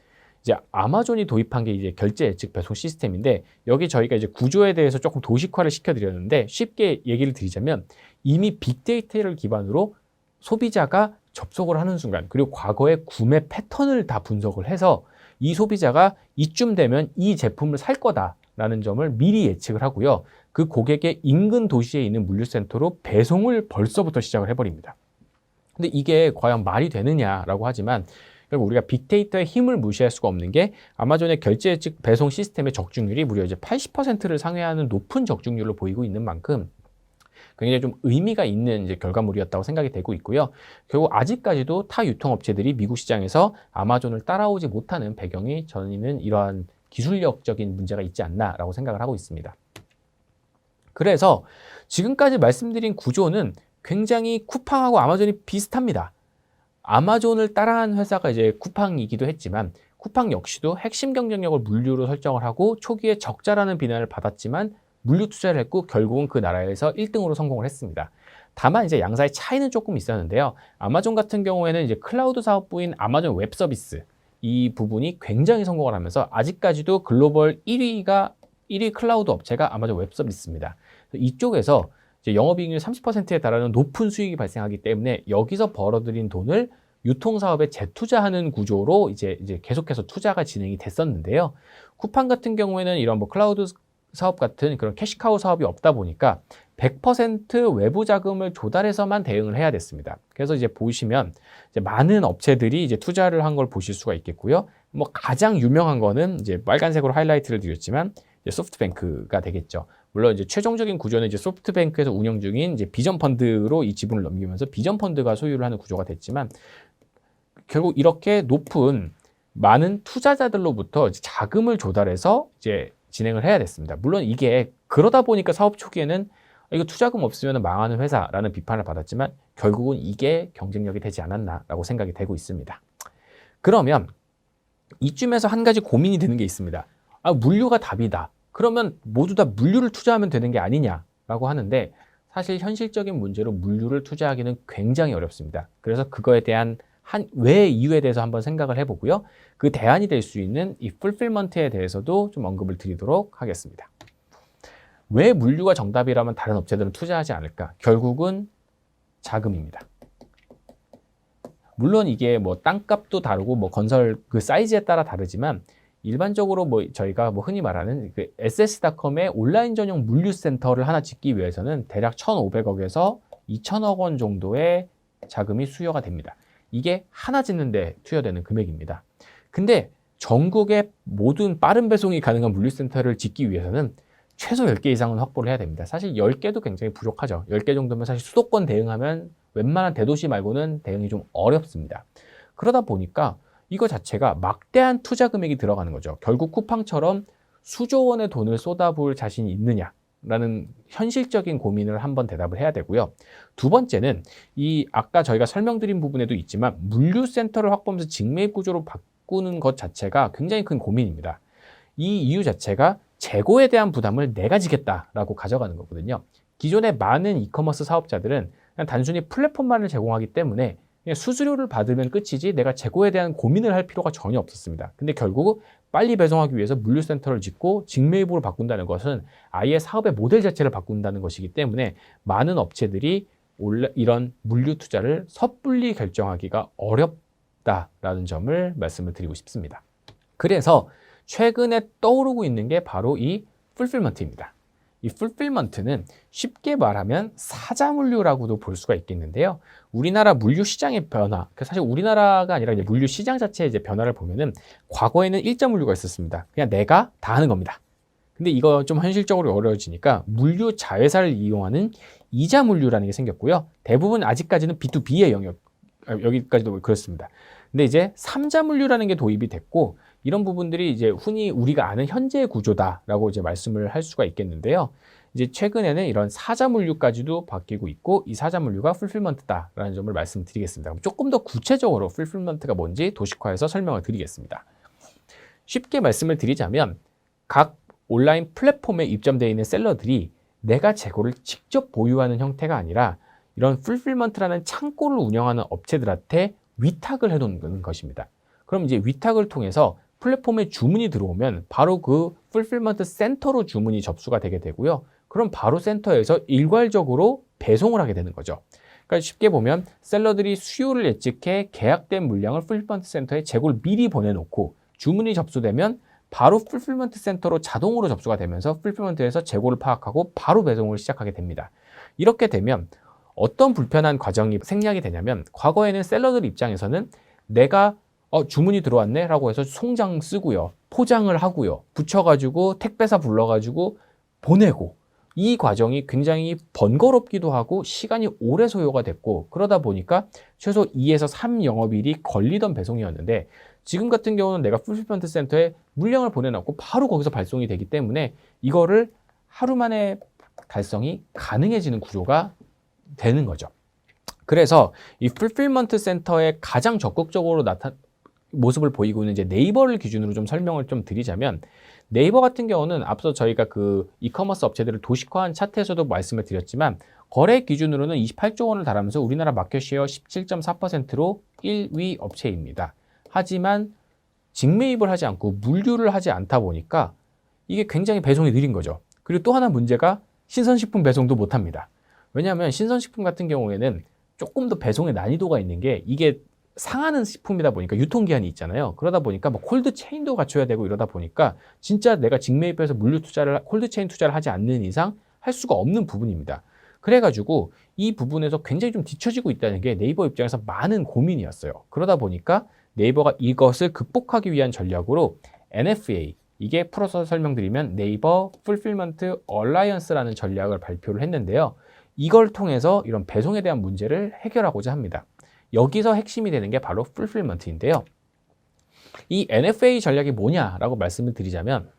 이제 아마존이 도입한 게 이제 결제 예측 배송 시스템인데 여기 저희가 이제 구조에 대해서 조금 도식화를 시켜드렸는데 쉽게 얘기를 드리자면 이미 빅데이터를 기반으로 소비자가 접속을 하는 순간 그리고 과거의 구매 패턴을 다 분석을 해서 이 소비자가 이쯤 되면 이 제품을 살 거다라는 점을 미리 예측을 하고요. 그 고객의 인근 도시에 있는 물류센터로 배송을 벌써부터 시작을 해버립니다. 근데 이게 과연 말이 되느냐라고 하지만 결국 우리가 빅데이터의 힘을 무시할 수가 없는 게 아마존의 결제 예측 배송 시스템의 적중률이 무려 이제 80%를 상회하는 높은 적중률로 보이고 있는 만큼 굉장히 좀 의미가 있는 이제 결과물이었다고 생각이 되고 있고요. 결국 아직까지도 타 유통업체들이 미국 시장에서 아마존을 따라오지 못하는 배경이 저는 이러한 기술력적인 문제가 있지 않나라고 생각을 하고 있습니다. 그래서 지금까지 말씀드린 구조는 굉장히 쿠팡하고 아마존이 비슷합니다. 아마존을 따라한 회사가 이제 쿠팡이기도 했지만 쿠팡 역시도 핵심 경쟁력을 물류로 설정을 하고 초기에 적자라는 비난을 받았지만 물류 투자를 했고 결국은 그 나라에서 1등으로 성공을 했습니다. 다만 이제 양사의 차이는 조금 있었는데요. 아마존 같은 경우에는 이제 클라우드 사업부인 아마존 웹 서비스 이 부분이 굉장히 성공을 하면서 아직까지도 글로벌 1위 클라우드 업체가 아마존 웹 서비스입니다. 이쪽에서 이제 영업이익률 30%에 달하는 높은 수익이 발생하기 때문에 여기서 벌어들인 돈을 유통사업에 재투자하는 구조로 이제 계속해서 투자가 진행이 됐었는데요. 쿠팡 같은 경우에는 이런 뭐 클라우드 사업 같은 그런 캐시카우 사업이 없다 보니까 100% 외부 자금을 조달해서만 대응을 해야 됐습니다. 그래서 이제 보시면 이제 많은 업체들이 이제 투자를 한 걸 보실 수가 있겠고요. 뭐 가장 유명한 거는 이제 빨간색으로 하이라이트를 드렸지만 이제 소프트뱅크가 되겠죠. 물론 이제 최종적인 구조는 이제 소프트뱅크에서 운영 중인 이제 비전 펀드로 이 지분을 넘기면서 비전 펀드가 소유를 하는 구조가 됐지만 결국 이렇게 높은 많은 투자자들로부터 자금을 조달해서 이제 진행을 해야 됐습니다. 물론 이게 그러다 보니까 사업 초기에는 이거 투자금 없으면 망하는 회사라는 비판을 받았지만 결국은 이게 경쟁력이 되지 않았나라고 생각이 되고 있습니다. 그러면 이쯤에서 한 가지 고민이 되는 게 있습니다. 물류가 답이다. 그러면 모두 다 물류를 투자하면 되는 게 아니냐라고 하는데 사실 현실적인 문제로 물류를 투자하기는 굉장히 어렵습니다. 그래서 그거에 대한 왜 이유에 대해서 한번 생각을 해보고요. 그 대안이 될 수 있는 이 풀필먼트에 대해서도 좀 언급을 드리도록 하겠습니다. 왜 물류가 정답이라면 다른 업체들은 투자하지 않을까? 결국은 자금입니다. 물론 이게 뭐 땅값도 다르고 뭐 건설 그 사이즈에 따라 다르지만 일반적으로 뭐 저희가 뭐 흔히 말하는 그 SS.com의 온라인 전용 물류센터를 하나 짓기 위해서는 대략 1,500억에서 2,000억 원 정도의 자금이 수요가 됩니다. 이게 하나 짓는데 투여되는 금액입니다. 근데 전국의 모든 빠른 배송이 가능한 물류센터를 짓기 위해서는 최소 10개 이상은 확보를 해야 됩니다. 사실 10개도 굉장히 부족하죠. 10개 정도면 사실 수도권 대응하면 웬만한 대도시 말고는 대응이 좀 어렵습니다. 그러다 보니까 이거 자체가 막대한 투자 금액이 들어가는 거죠. 결국 쿠팡처럼 수조 원의 돈을 쏟아부을 자신이 있느냐라는 현실적인 고민을 한번 대답을 해야 되고요. 두 번째는 이 아까 저희가 설명드린 부분에도 있지만 물류센터를 확보하면서 직매입 구조로 바꾸는 것 자체가 굉장히 큰 고민입니다. 이 이유 자체가 재고에 대한 부담을 내가 지겠다라고 가져가는 거거든요. 기존의 많은 이커머스 사업자들은 그냥 단순히 플랫폼만을 제공하기 때문에 그냥 수수료를 받으면 끝이지 내가 재고에 대한 고민을 할 필요가 전혀 없었습니다. 근데 결국 빨리 배송하기 위해서 물류센터를 짓고 직매입으로 바꾼다는 것은 아예 사업의 모델 자체를 바꾼다는 것이기 때문에 많은 업체들이 이런 물류 투자를 섣불리 결정하기가 어렵다라는 점을 말씀을 드리고 싶습니다. 그래서 최근에 떠오르고 있는 게 바로 이 풀필먼트입니다. 이 풀필먼트는 쉽게 말하면 사자물류라고도 볼 수가 있겠는데요. 우리나라 물류 시장의 변화, 사실 우리나라가 아니라 이제 물류 시장 자체의 이제 변화를 보면은 과거에는 일자 물류가 있었습니다. 그냥 내가 다 하는 겁니다. 근데 이거 좀 현실적으로 어려워지니까 물류 자회사를 이용하는 이자 물류라는 게 생겼고요. 대부분 아직까지는 B2B의 영역, 여기까지도 그렇습니다. 근데 이제 삼자 물류라는 게 도입이 됐고 이런 부분들이 이제 흔히 우리가 아는 현재의 구조다라고 이제 말씀을 할 수가 있겠는데요. 이제 최근에는 이런 사자 물류까지도 바뀌고 있고 이 사자 물류가 풀필먼트다라는 점을 말씀드리겠습니다. 조금 더 구체적으로 풀필먼트가 뭔지 도식화해서 설명을 드리겠습니다. 쉽게 말씀을 드리자면 각 온라인 플랫폼에 입점되어 있는 셀러들이 내가 재고를 직접 보유하는 형태가 아니라 이런 풀필먼트라는 창고를 운영하는 업체들한테 위탁을 해놓는 것입니다. 그럼 이제 위탁을 통해서 플랫폼에 주문이 들어오면 바로 그 풀필먼트 센터로 주문이 접수가 되게 되고요. 그럼 바로 센터에서 일괄적으로 배송을 하게 되는 거죠. 그러니까 쉽게 보면 셀러들이 수요를 예측해 계약된 물량을 풀필먼트 센터에 재고를 미리 보내놓고 주문이 접수되면 바로 풀필먼트 센터로 자동으로 접수가 되면서 풀필먼트에서 재고를 파악하고 바로 배송을 시작하게 됩니다. 이렇게 되면 어떤 불편한 과정이 생략이 되냐면 과거에는 셀러들 입장에서는 내가 주문이 들어왔네 라고 해서 송장 쓰고요, 포장을 하고요, 붙여가지고 택배사 불러가지고 보내고 이 과정이 굉장히 번거롭기도 하고 시간이 오래 소요가 됐고 그러다 보니까 최소 2에서 3 영업일이 걸리던 배송이었는데 지금 같은 경우는 내가 풀필먼트 센터에 물량을 보내놓고 바로 거기서 발송이 되기 때문에 이거를 하루 만에 달성이 가능해지는 구조가 되는 거죠. 그래서 이 풀필먼트 센터의 가장 적극적으로 모습을 보이고 있는 이제 네이버를 기준으로 좀 설명을 좀 드리자면 네이버 같은 경우는 앞서 저희가 그 이커머스 업체들을 도식화한 차트에서도 말씀을 드렸지만 거래 기준으로는 28조 원을 달하면서 우리나라 마켓 쉐어 17.4%로 1위 업체입니다. 하지만 직매입을 하지 않고 물류를 하지 않다 보니까 이게 굉장히 배송이 느린 거죠. 그리고 또 하나 문제가 신선식품 배송도 못합니다. 왜냐하면 신선식품 같은 경우에는 조금 더 배송의 난이도가 있는 게 이게 상하는 식품이다 보니까 유통기한이 있잖아요. 그러다 보니까 뭐 콜드체인도 갖춰야 되고 이러다 보니까 진짜 내가 직매입해서 물류 투자를, 콜드체인 투자를 하지 않는 이상 할 수가 없는 부분입니다. 그래가지고 이 부분에서 굉장히 좀 뒤처지고 있다는 게 네이버 입장에서 많은 고민이었어요. 그러다 보니까 네이버가 이것을 극복하기 위한 전략으로 NFA, 이게 풀어서 설명드리면 네이버 풀필먼트 얼라이언스라는 전략을 발표를 했는데요. 이걸 통해서 이런 배송에 대한 문제를 해결하고자 합니다. 여기서 핵심이 되는 게 바로 풀필먼트인데요. 이 NFA 전략이 뭐냐라고 말씀을 드리자면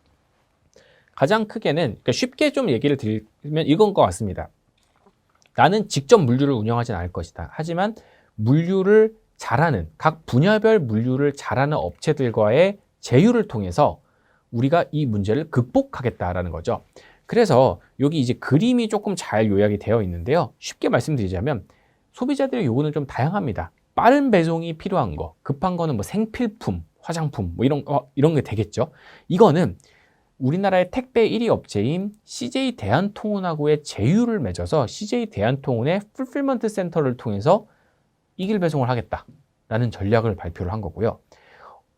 가장 크게는 그러니까 쉽게 좀 얘기를 드리면 이건 것 같습니다. 나는 직접 물류를 운영하진 않을 것이다. 하지만 물류를 잘하는 각 분야별 물류를 잘하는 업체들과의 제휴를 통해서 우리가 이 문제를 극복하겠다라는 거죠. 그래서 여기 이제 그림이 조금 잘 요약이 되어 있는데요. 쉽게 말씀드리자면 소비자들의 요구는 좀 다양합니다. 빠른 배송이 필요한 거, 급한 거는 뭐 생필품, 화장품 뭐 이런 게 되겠죠. 이거는 우리나라의 택배 1위 업체인 CJ 대한통운하고의 제휴를 맺어서 CJ 대한통운의 풀필먼트 센터를 통해서 이길 배송을 하겠다라는 전략을 발표를 한 거고요.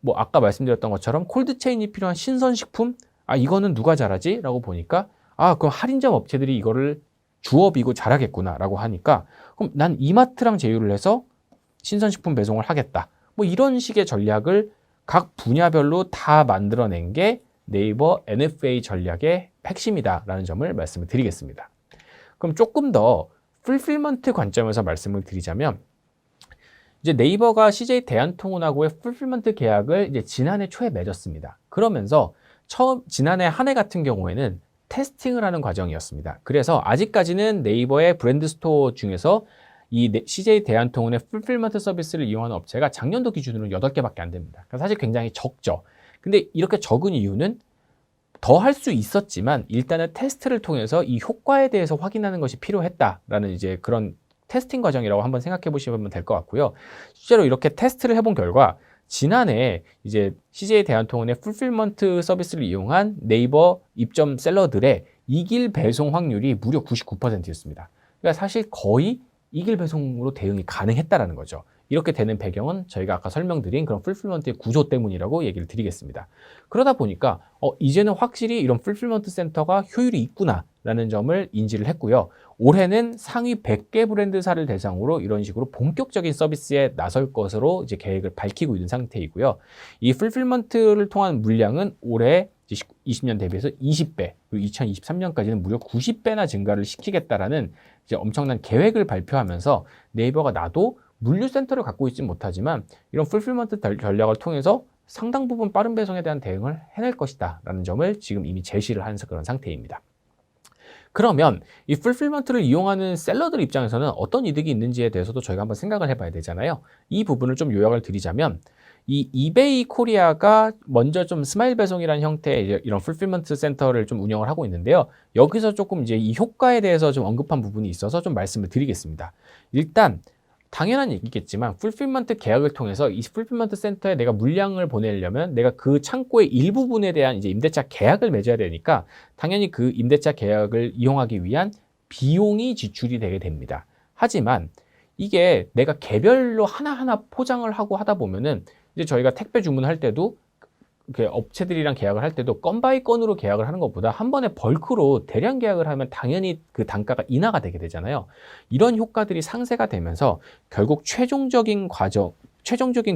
뭐 아까 말씀드렸던 것처럼 콜드체인이 필요한 신선식품, 이거는 누가 잘하지? 라고 보니까 그럼 할인점 업체들이 이거를 주업이고 잘하겠구나 라고 하니까 그럼 난 이마트랑 제휴를 해서 신선식품 배송을 하겠다. 뭐 이런 식의 전략을 각 분야별로 다 만들어낸 게 네이버 NFA 전략의 핵심이다라는 점을 말씀을 드리겠습니다. 그럼 조금 더 풀필먼트 관점에서 말씀을 드리자면 이제 네이버가 CJ 대한통운하고의 풀필먼트 계약을 이제 지난해 초에 맺었습니다. 그러면서 지난해 한 해 같은 경우에는 테스팅을 하는 과정이었습니다. 그래서 아직까지는 네이버의 브랜드 스토어 중에서 이 CJ 대한통운의 풀필먼트 서비스를 이용하는 업체가 작년도 기준으로 8개밖에 안 됩니다. 그러니까 사실 굉장히 적죠. 근데 이렇게 적은 이유는 더 할 수 있었지만 일단은 테스트를 통해서 이 효과에 대해서 확인하는 것이 필요했다라는 이제 그런 테스팅 과정이라고 한번 생각해 보시면 될 것 같고요. 실제로 이렇게 테스트를 해본 결과 지난해 이제 CJ 대한통운의 풀필먼트 서비스를 이용한 네이버 입점 셀러들의 이길 배송 확률이 무려 99%였습니다. 그러니까 사실 거의 이길 배송으로 대응이 가능했다라는 거죠. 이렇게 되는 배경은 저희가 아까 설명드린 그런 풀필먼트의 구조 때문이라고 얘기를 드리겠습니다. 그러다 보니까 이제는 확실히 이런 풀필먼트 센터가 효율이 있구나라는 점을 인지를 했고요. 올해는 상위 100개 브랜드사를 대상으로 이런 식으로 본격적인 서비스에 나설 것으로 이제 계획을 밝히고 있는 상태이고요. 이 풀필먼트를 통한 물량은 올해 20년 대비해서 20배, 그리고 2023년까지는 무려 90배나 증가를 시키겠다라는 이제 엄청난 계획을 발표하면서 네이버가 나도 물류센터를 갖고 있지 못하지만 이런 풀필먼트 전략을 통해서 상당 부분 빠른 배송에 대한 대응을 해낼 것이다 라는 점을 지금 이미 제시를 한 그런 상태입니다. 그러면 이 풀필먼트를 이용하는 셀러들 입장에서는 어떤 이득이 있는지에 대해서도 저희가 한번 생각을 해봐야 되잖아요. 이 부분을 좀 요약을 드리자면 이 이베이 코리아가 먼저 좀 스마일 배송이라는 형태의 이런 풀필먼트 센터를 좀 운영을 하고 있는데요. 여기서 조금 이제 이 효과에 대해서 좀 언급한 부분이 있어서 좀 말씀을 드리겠습니다. 일단 당연한 얘기겠지만 풀필먼트 계약을 통해서 이 풀필먼트 센터에 내가 물량을 보내려면 내가 그 창고의 일부분에 대한 이제 임대차 계약을 맺어야 되니까 당연히 그 임대차 계약을 이용하기 위한 비용이 지출이 되게 됩니다. 하지만 이게 내가 개별로 하나하나 포장을 하고 하다 보면은 이제 저희가 택배 주문할 때도 업체들이랑 계약을 할 때도 건 바이 건으로 계약을 하는 것보다 한 번에 벌크로 대량 계약을 하면 당연히 그 단가가 인하가 되게 되잖아요. 이런 효과들이 상쇄가 되면서 결국 최종적인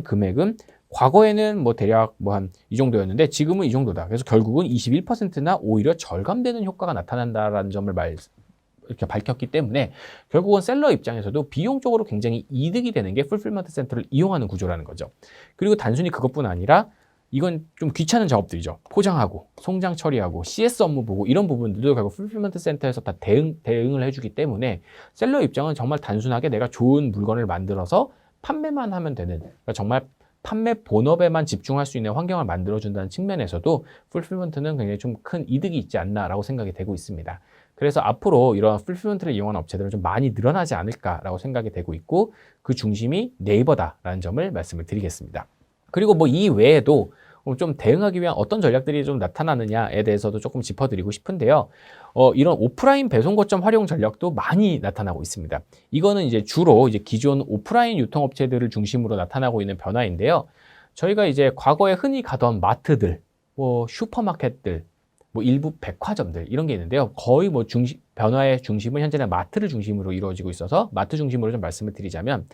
금액은 과거에는 뭐 대략 뭐 한 이 정도였는데 지금은 이 정도다. 그래서 결국은 21%나 오히려 절감되는 효과가 나타난다라는 점을 이렇게 밝혔기 때문에 결국은 셀러 입장에서도 비용적으로 굉장히 이득이 되는 게 풀필먼트 센터를 이용하는 구조라는 거죠. 그리고 단순히 그것뿐 아니라 이건 좀 귀찮은 작업들이죠. 포장하고 송장 처리하고 CS 업무 보고 이런 부분들도 결국 풀필먼트 센터에서 다 대응을 해주기 때문에 셀러 입장은 정말 단순하게 내가 좋은 물건을 만들어서 판매만 하면 되는, 그러니까 정말 판매 본업에만 집중할 수 있는 환경을 만들어준다는 측면에서도 풀필먼트는 굉장히 좀 큰 이득이 있지 않나라고 생각이 되고 있습니다. 그래서 앞으로 이런 풀필먼트를 이용하는 업체들은 좀 많이 늘어나지 않을까라고 생각이 되고 있고 그 중심이 네이버다라는 점을 말씀을 드리겠습니다. 그리고 뭐 이 외에도 좀 대응하기 위한 어떤 전략들이 좀 나타나느냐에 대해서도 조금 짚어드리고 싶은데요. 이런 오프라인 배송 거점 활용 전략도 많이 나타나고 있습니다. 이거는 이제 주로 이제 기존 오프라인 유통업체들을 중심으로 나타나고 있는 변화인데요. 저희가 이제 과거에 흔히 가던 마트들, 뭐 슈퍼마켓들, 뭐 일부 백화점들 이런 게 있는데요. 거의 뭐 변화의 중심은 현재는 마트를 중심으로 이루어지고 있어서 마트 중심으로 좀 말씀을 드리자면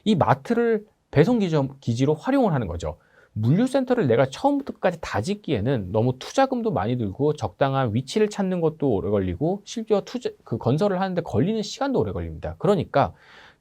이 마트를 배송 기지로 활용을 하는 거죠. 물류센터를 내가 처음부터까지 다 짓기에는 너무 투자금도 많이 들고 적당한 위치를 찾는 것도 오래 걸리고 실제로 그 건설을 하는데 걸리는 시간도 오래 걸립니다. 그러니까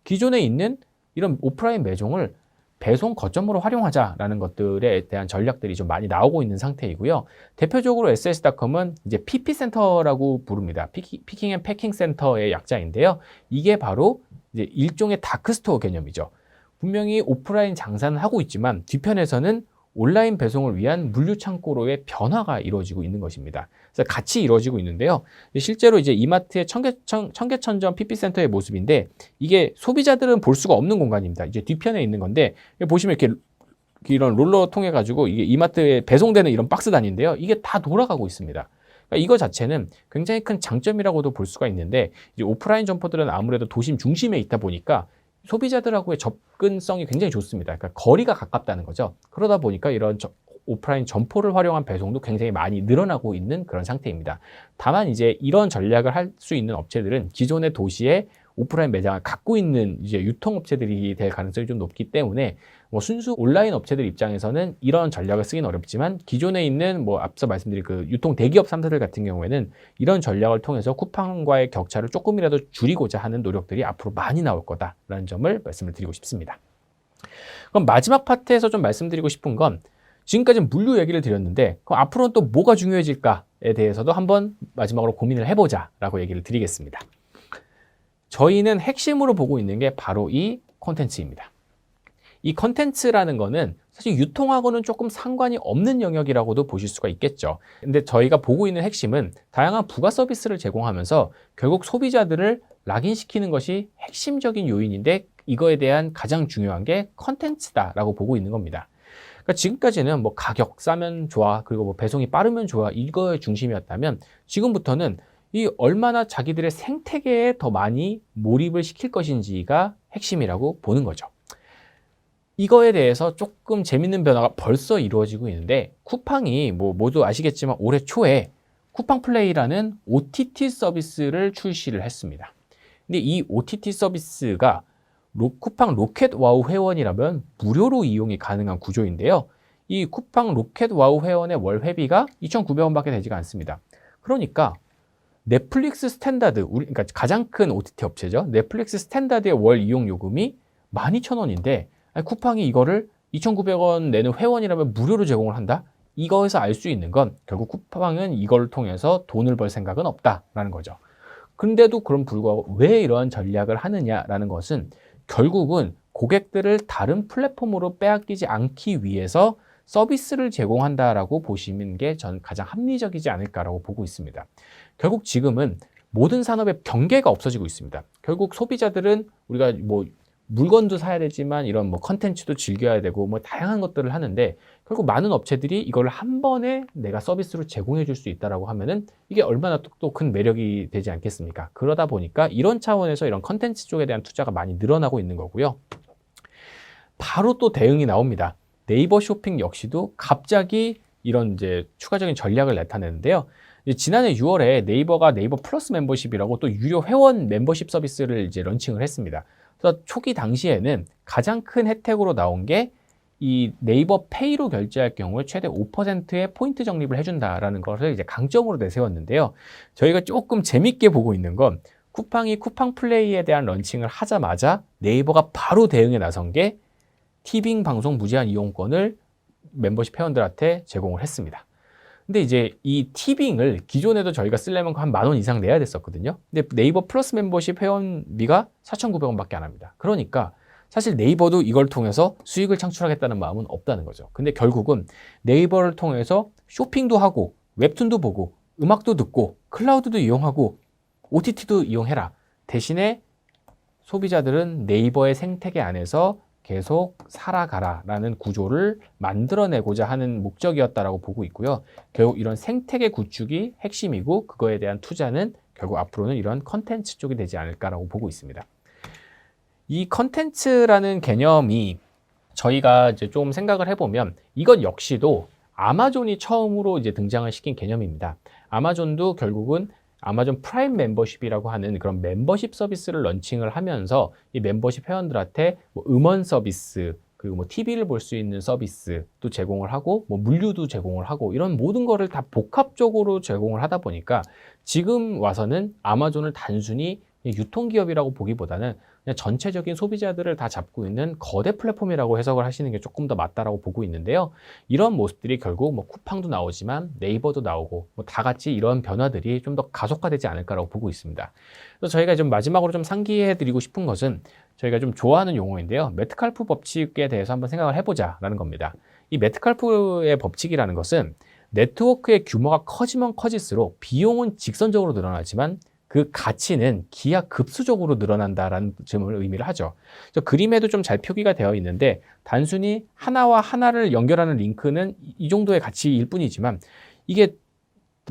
기존에 있는 이런 오프라인 매종을 배송 거점으로 활용하자라는 것들에 대한 전략들이 좀 많이 나오고 있는 상태이고요. 대표적으로 SS닷컴은 이제 PP센터라고 부릅니다. 피킹 앤 패킹 센터의 약자인데요. 이게 바로 이제 일종의 다크스토어 개념이죠. 분명히 오프라인 장사는 하고 있지만 뒤편에서는 온라인 배송을 위한 물류 창고로의 변화가 이루어지고 있는 것입니다. 그래서 같이 이루어지고 있는데요. 실제로 이제 이마트의 청계천점 PP센터의 모습인데 이게 소비자들은 볼 수가 없는 공간입니다. 이제 뒤편에 있는 건데 보시면 이렇게 이런 롤러 통해 가지고 이게 이마트에 배송되는 이런 박스단인데요. 이게 다 돌아가고 있습니다. 그러니까 이거 자체는 굉장히 큰 장점이라고도 볼 수가 있는데 이제 오프라인 점포들은 아무래도 도심 중심에 있다 보니까 소비자들하고의 접근성이 굉장히 좋습니다. 그러니까 거리가 가깝다는 거죠. 그러다 보니까 이런 오프라인 점포를 활용한 배송도 굉장히 많이 늘어나고 있는 그런 상태입니다. 다만 이제 이런 전략을 할 수 있는 업체들은 기존의 도시에 오프라인 매장을 갖고 있는 이제 유통업체들이 될 가능성이 좀 높기 때문에 뭐 순수 온라인 업체들 입장에서는 이런 전략을 쓰기는 어렵지만 기존에 있는 뭐 앞서 말씀드린 그 유통 대기업 3사들 같은 경우에는 이런 전략을 통해서 쿠팡과의 격차를 조금이라도 줄이고자 하는 노력들이 앞으로 많이 나올 거다라는 점을 말씀을 드리고 싶습니다. 그럼 마지막 파트에서 좀 말씀드리고 싶은 건 지금까지는 물류 얘기를 드렸는데 그럼 앞으로는 또 뭐가 중요해질까에 대해서도 한번 마지막으로 고민을 해보자라고 얘기를 드리겠습니다. 저희는 핵심으로 보고 있는 게 바로 이 콘텐츠입니다. 이 콘텐츠라는 거는 사실 유통하고는 조금 상관이 없는 영역이라고도 보실 수가 있겠죠. 근데 저희가 보고 있는 핵심은 다양한 부가 서비스를 제공하면서 결국 소비자들을 락인시키는 것이 핵심적인 요인인데 이거에 대한 가장 중요한 게 콘텐츠다라고 보고 있는 겁니다. 그러니까 지금까지는 뭐 가격 싸면 좋아, 그리고 뭐 배송이 빠르면 좋아, 이거의 중심이었다면 지금부터는 이 얼마나 자기들의 생태계에 더 많이 몰입을 시킬 것인지가 핵심이라고 보는 거죠. 이거에 대해서 조금 재밌는 변화가 벌써 이루어지고 있는데 쿠팡이 뭐 모두 아시겠지만 올해 초에 쿠팡 플레이라는 OTT 서비스를 출시를 했습니다. 근데 이 OTT 서비스가 쿠팡 로켓 와우 회원이라면 무료로 이용이 가능한 구조인데요. 이 쿠팡 로켓 와우 회원의 월 회비가 2,900원밖에 되지가 않습니다. 그러니까 넷플릭스 스탠다드, 그러니까 가장 큰 OTT 업체죠. 넷플릭스 스탠다드의 월 이용 요금이 12,000원인데 쿠팡이 이거를 2,900원 내는 회원이라면 무료로 제공을 한다? 이거에서 알 수 있는 건 결국 쿠팡은 이걸 통해서 돈을 벌 생각은 없다라는 거죠. 근데도 그럼 불구하고 왜 이러한 전략을 하느냐라는 것은 결국은 고객들을 다른 플랫폼으로 빼앗기지 않기 위해서 서비스를 제공한다라고 보시는 게 저는 가장 합리적이지 않을까라고 보고 있습니다. 결국 지금은 모든 산업의 경계가 없어지고 있습니다. 결국 소비자들은 우리가 뭐 물건도 사야 되지만 이런 뭐 컨텐츠도 즐겨야 되고 뭐 다양한 것들을 하는데 결국 많은 업체들이 이걸 한 번에 내가 서비스로 제공해 줄 수 있다라고 하면은 이게 얼마나 또 큰 매력이 되지 않겠습니까? 그러다 보니까 이런 차원에서 이런 컨텐츠 쪽에 대한 투자가 많이 늘어나고 있는 거고요. 바로 또 대응이 나옵니다. 네이버 쇼핑 역시도 갑자기 이런 이제 추가적인 전략을 나타내는데요. 지난해 6월에 네이버가 네이버 플러스 멤버십이라고 또 유료 회원 멤버십 서비스를 이제 런칭을 했습니다. 그래서 초기 당시에는 가장 큰 혜택으로 나온 게 이 네이버 페이로 결제할 경우에 최대 5%의 포인트 적립을 해준다라는 것을 이제 강점으로 내세웠는데요. 저희가 조금 재밌게 보고 있는 건 쿠팡이 쿠팡 플레이에 대한 런칭을 하자마자 네이버가 바로 대응에 나선 게 티빙 방송 무제한 이용권을 멤버십 회원들한테 제공을 했습니다. 근데 이제 이 티빙을 기존에도 저희가 쓰려면 한 10,000원 이상 내야 됐었거든요. 근데 네이버 플러스 멤버십 회원비가 4,900원밖에 안 합니다. 그러니까 사실 네이버도 이걸 통해서 수익을 창출하겠다는 마음은 없다는 거죠. 근데 결국은 네이버를 통해서 쇼핑도 하고 웹툰도 보고 음악도 듣고 클라우드도 이용하고 OTT도 이용해라. 대신에 소비자들은 네이버의 생태계 안에서 계속 살아가라라는 구조를 만들어내고자 하는 목적이었다라고 보고 있고요. 결국 이런 생태계 구축이 핵심이고 그거에 대한 투자는 결국 앞으로는 이런 컨텐츠 쪽이 되지 않을까라고 보고 있습니다. 이 컨텐츠라는 개념이 저희가 이제 좀 생각을 해보면 이것 역시도 아마존이 처음으로 이제 등장을 시킨 개념입니다. 아마존도 결국은 아마존 프라임 멤버십이라고 하는 그런 멤버십 서비스를 런칭을 하면서 이 멤버십 회원들한테 뭐 음원 서비스, 그리고 뭐 TV를 볼 수 있는 서비스도 제공을 하고 뭐 물류도 제공을 하고 이런 모든 거를 다 복합적으로 제공을 하다 보니까 지금 와서는 아마존을 단순히 유통기업이라고 보기보다는 그냥 전체적인 소비자들을 다 잡고 있는 거대 플랫폼이라고 해석을 하시는 게 조금 더 맞다라고 보고 있는데요. 이런 모습들이 결국 뭐 쿠팡도 나오지만 네이버도 나오고 뭐 다 같이 이런 변화들이 좀 더 가속화되지 않을까라고 보고 있습니다. 그래서 저희가 좀 마지막으로 좀 상기해 드리고 싶은 것은 저희가 좀 좋아하는 용어인데요. 메트칼프 법칙에 대해서 한번 생각을 해보자라는 겁니다. 이 메트칼프의 법칙이라는 것은 네트워크의 규모가 커지면 커질수록 비용은 직선적으로 늘어나지만 그 가치는 기하급수적으로 늘어난다라는 점을 의미를 하죠. 그래서 그림에도 좀 잘 표기가 되어 있는데 단순히 하나와 하나를 연결하는 링크는 이 정도의 가치일 뿐이지만 이게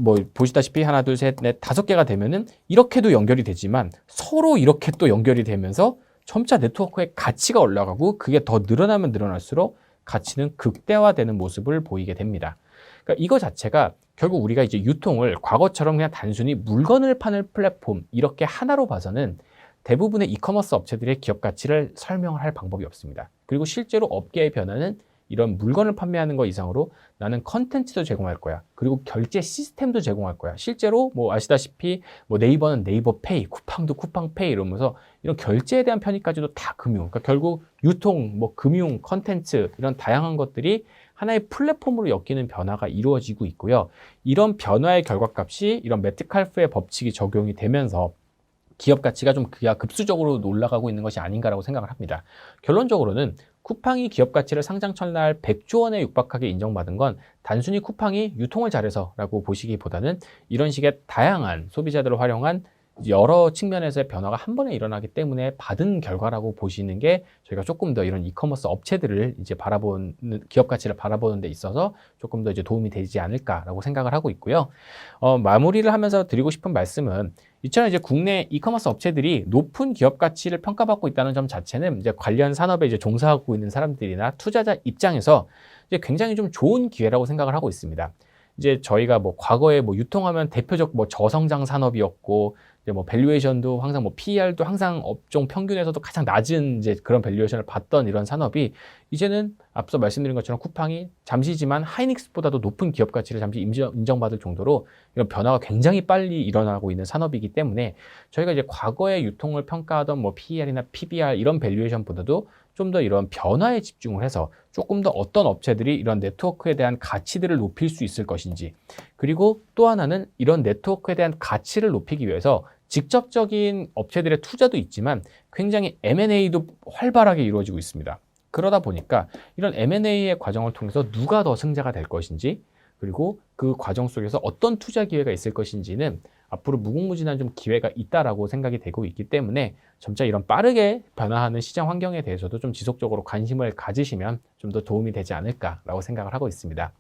뭐 보시다시피 하나, 둘, 셋, 넷, 5개가 되면은 이렇게도 연결이 되지만 서로 이렇게 또 연결이 되면서 점차 네트워크의 가치가 올라가고 그게 더 늘어나면 늘어날수록 가치는 극대화되는 모습을 보이게 됩니다. 그러니까 이거 자체가 결국 우리가 이제 유통을 과거처럼 그냥 단순히 물건을 파는 플랫폼 이렇게 하나로 봐서는 대부분의 이커머스 업체들의 기업 가치를 설명을 할 방법이 없습니다. 그리고 실제로 업계의 변화는 이런 물건을 판매하는 것 이상으로 나는 컨텐츠도 제공할 거야. 그리고 결제 시스템도 제공할 거야. 실제로 뭐 아시다시피 뭐 네이버는 네이버 페이, 쿠팡도 쿠팡 페이 이러면서 이런 결제에 대한 편의까지도 다 금융. 그러니까 결국 유통, 뭐 금융, 컨텐츠 이런 다양한 것들이 하나의 플랫폼으로 엮이는 변화가 이루어지고 있고요. 이런 변화의 결과값이 이런 매트칼프의 법칙이 적용이 되면서 기업 가치가 좀 급수적으로 올라가고 있는 것이 아닌가라고 생각을 합니다. 결론적으로는 쿠팡이 기업 가치를 상장 첫날 100조 원에 육박하게 인정받은 건 단순히 쿠팡이 유통을 잘해서라고 보시기보다는 이런 식의 다양한 소비자들을 활용한 여러 측면에서의 변화가 한 번에 일어나기 때문에 받은 결과라고 보시는 게 저희가 조금 더 이런 이커머스 업체들을 이제 바라보는 기업 가치를 바라보는 데 있어서 조금 더 이제 도움이 되지 않을까라고 생각을 하고 있고요. 마무리를 하면서 드리고 싶은 말씀은 이처럼 이제 국내 이커머스 업체들이 높은 기업 가치를 평가받고 있다는 점 자체는 이제 관련 산업에 이제 종사하고 있는 사람들이나 투자자 입장에서 이제 굉장히 좀 좋은 기회라고 생각을 하고 있습니다. 이제 저희가 뭐 과거에 뭐 유통하면 대표적 뭐 저성장 산업이었고 이제 뭐 밸류에이션도 항상 뭐 PER도 항상 업종 평균에서도 가장 낮은 이제 그런 밸류에이션을 받던 이런 산업이 이제는 앞서 말씀드린 것처럼 쿠팡이 잠시지만 하이닉스보다도 높은 기업 가치를 잠시 인정받을 정도로 이런 변화가 굉장히 빨리 일어나고 있는 산업이기 때문에 저희가 이제 과거에 유통을 평가하던 뭐 PER이나 PBR 이런 밸류에이션보다도 좀 더 이런 변화에 집중을 해서 조금 더 어떤 업체들이 이런 네트워크에 대한 가치들을 높일 수 있을 것인지, 그리고 또 하나는 이런 네트워크에 대한 가치를 높이기 위해서 직접적인 업체들의 투자도 있지만 굉장히 M&A도 활발하게 이루어지고 있습니다. 그러다 보니까 이런 M&A의 과정을 통해서 누가 더 승자가 될 것인지, 그리고 그 과정 속에서 어떤 투자 기회가 있을 것인지는 앞으로 무궁무진한 좀 기회가 있다라고 생각이 되고 있기 때문에 점차 이런 빠르게 변화하는 시장 환경에 대해서도 좀 지속적으로 관심을 가지시면 좀 더 도움이 되지 않을까라고 생각을 하고 있습니다.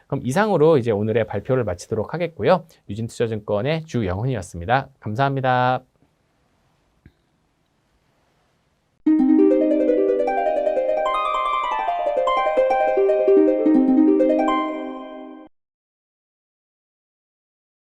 그럼 이상으로 이제 오늘의 발표를 마치도록 하겠고요. 유진투자증권의 주영훈이었습니다. 감사합니다.